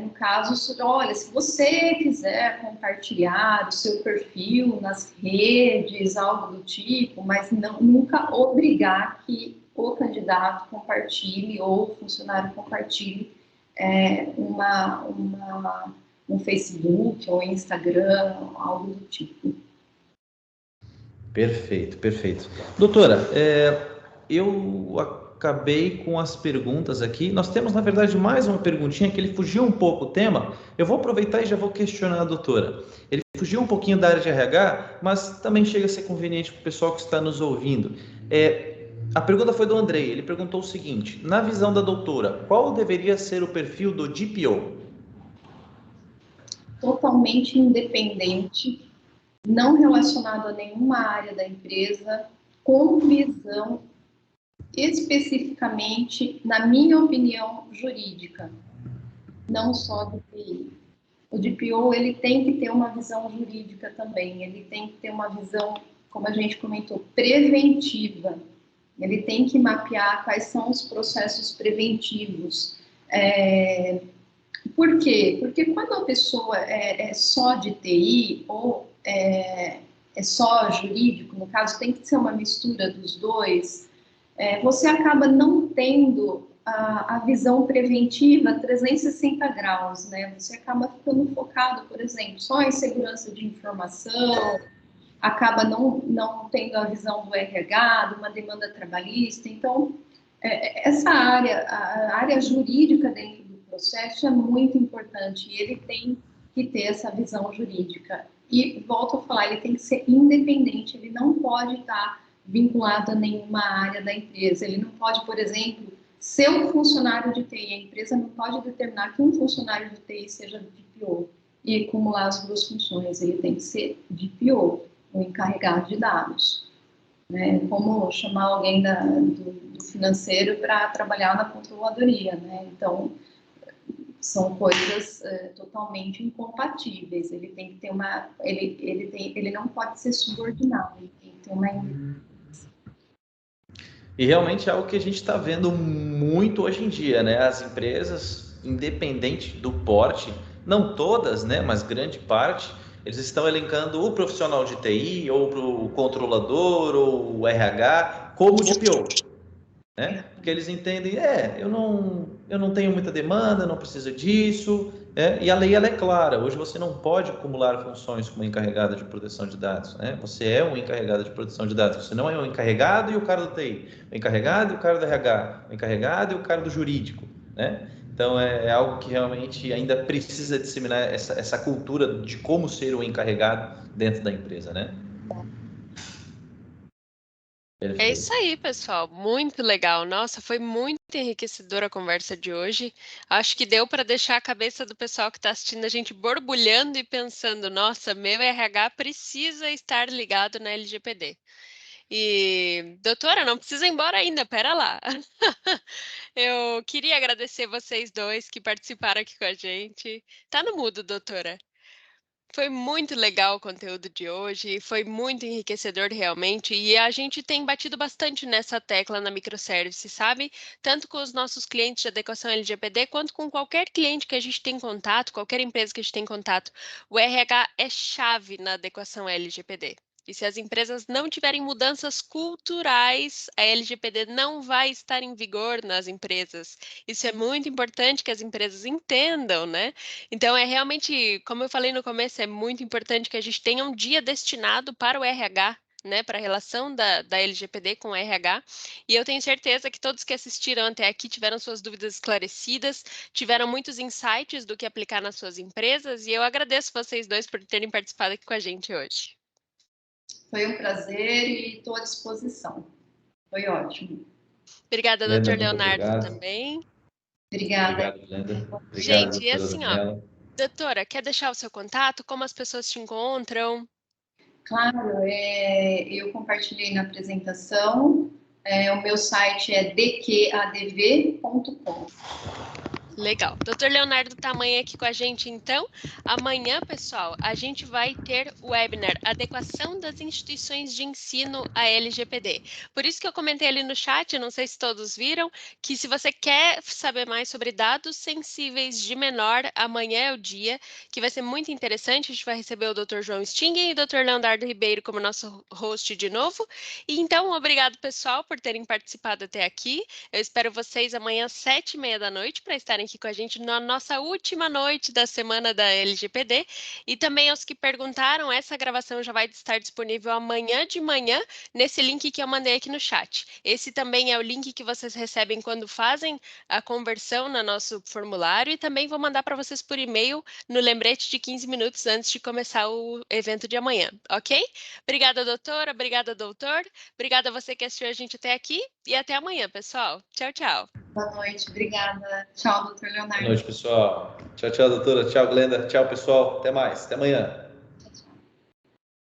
no caso, olha, se você quiser compartilhar o seu perfil nas redes, algo do tipo, mas nunca obrigar que o candidato compartilhe ou o funcionário compartilhe um Facebook ou Instagram, algo do tipo. Perfeito. Doutora, eu acabei com as perguntas aqui. Nós temos, na verdade, mais uma perguntinha que ele fugiu um pouco do tema. Eu vou aproveitar e já vou questionar a doutora. Ele fugiu um pouquinho da área de RH, mas também chega a ser conveniente para o pessoal que está nos ouvindo. A pergunta foi do Andrei. Ele perguntou o seguinte: na visão da doutora, qual deveria ser o perfil do DPO? Totalmente independente, não relacionado a nenhuma área da empresa, com visão especificamente, na minha opinião, jurídica, não só do TI. O DPO, ele tem que ter uma visão jurídica também, ele tem que ter uma visão, como a gente comentou, preventiva, Ele tem que mapear quais são os processos preventivos. Por quê? Porque quando a pessoa é só de TI ou é só jurídico, no caso, tem que ser uma mistura dos dois, você acaba não tendo a visão preventiva 360 graus, né? Você acaba ficando focado, por exemplo, só em segurança de informação, acaba não tendo a visão do RH, de uma demanda trabalhista. Então, essa área, a área jurídica dentro do processo é muito importante e ele tem que ter essa visão jurídica. E, volto a falar, ele tem que ser independente, ele não pode estar vinculado a nenhuma área da empresa. Ele não pode, por exemplo, ser um funcionário de TI. A empresa não pode determinar que um funcionário de TI seja DPO e acumular as duas funções. Ele tem que ser DPO, o encarregado de dados. Né? Como chamar alguém do financeiro para trabalhar na controladoria, né? Então, são coisas totalmente incompatíveis. Ele tem que ter uma... Ele não pode ser subordinado, ele tem que ter uma... E realmente é algo que a gente está vendo muito hoje em dia, né? As empresas, independente do porte, não todas, né? Mas grande parte, eles estão elencando o profissional de TI, ou o controlador, ou o RH, como DPO, né? Porque eles entendem, eu não tenho muita demanda, não preciso disso, e a lei ela é clara. Hoje você não pode acumular funções como encarregado de proteção de dados, né? Você é um encarregado de proteção de dados, você não é um encarregado e o cara do TI, o encarregado e o cara do RH, o encarregado e o cara do jurídico, né? Então é algo que realmente ainda precisa disseminar essa cultura de como ser o encarregado dentro da empresa, né? É isso Perfeito. aí, pessoal. Muito legal. Nossa, foi muito enriquecedora a conversa de hoje. Acho que deu para deixar a cabeça do pessoal que está assistindo a gente borbulhando e pensando: nossa, meu RH precisa estar ligado na LGPD. E, doutora, não precisa ir embora ainda, pera lá. Eu queria agradecer vocês dois que participaram aqui com a gente. Tá no mudo, doutora. Foi muito legal o conteúdo de hoje, foi muito enriquecedor realmente, e a gente tem batido bastante nessa tecla na microservice, sabe? Tanto com os nossos clientes de adequação LGPD, quanto com qualquer cliente que a gente tem contato, qualquer empresa que a gente tem contato. O RH é chave na adequação LGPD. E se as empresas não tiverem mudanças culturais, a LGPD não vai estar em vigor nas empresas. Isso é muito importante que as empresas entendam, né? Então, é realmente, como eu falei no começo, é muito importante que a gente tenha um dia destinado para o RH, né, para a relação da LGPD com o RH. E eu tenho certeza que todos que assistiram até aqui tiveram suas dúvidas esclarecidas, tiveram muitos insights do que aplicar nas suas empresas, e eu agradeço vocês dois por terem participado aqui com a gente hoje. Foi um prazer e estou à disposição. Foi ótimo. Obrigada, Glenda, doutor muito Leonardo, obrigado. também. Obrigada. Obrigado, Glenda. Obrigado, Gente, e doutora assim, ó, Daniela. doutora, quer deixar o seu contato? Como as pessoas te encontram? Claro, eu compartilhei na apresentação. O meu site é dqadv.com. Legal. Doutor Leonardo tá amanhã aqui com a gente, então. Amanhã, pessoal, a gente vai ter o webinar Adequação das Instituições de Ensino à LGPD. Por isso que eu comentei ali no chat, não sei se todos viram, que se você quer saber mais sobre dados sensíveis de menor, amanhã é o dia, que vai ser muito interessante. A gente vai receber o Dr. João Stingen e o Dr. Leonardo Ribeiro como nosso host de novo. E então, obrigado, pessoal, por terem participado até aqui. Eu espero vocês amanhã às 7h30 da noite para estarem aqui com a gente na nossa última noite da semana da LGPD. E também aos que perguntaram, essa gravação já vai estar disponível amanhã de manhã nesse link que eu mandei aqui no chat. Esse também é o link que vocês recebem quando fazem a conversão no nosso formulário, e também vou mandar para vocês por e-mail no lembrete de 15 minutos antes de começar o evento de amanhã, ok? Obrigada, doutora, obrigada, doutor. Obrigada a você que assistiu a gente até aqui e até amanhã, pessoal. Tchau, tchau. Boa noite, obrigada. Tchau, doutor Boa Leonardo. noite, pessoal. Tchau, tchau, doutora. Tchau, Glenda. Tchau, pessoal. Até mais. Até amanhã.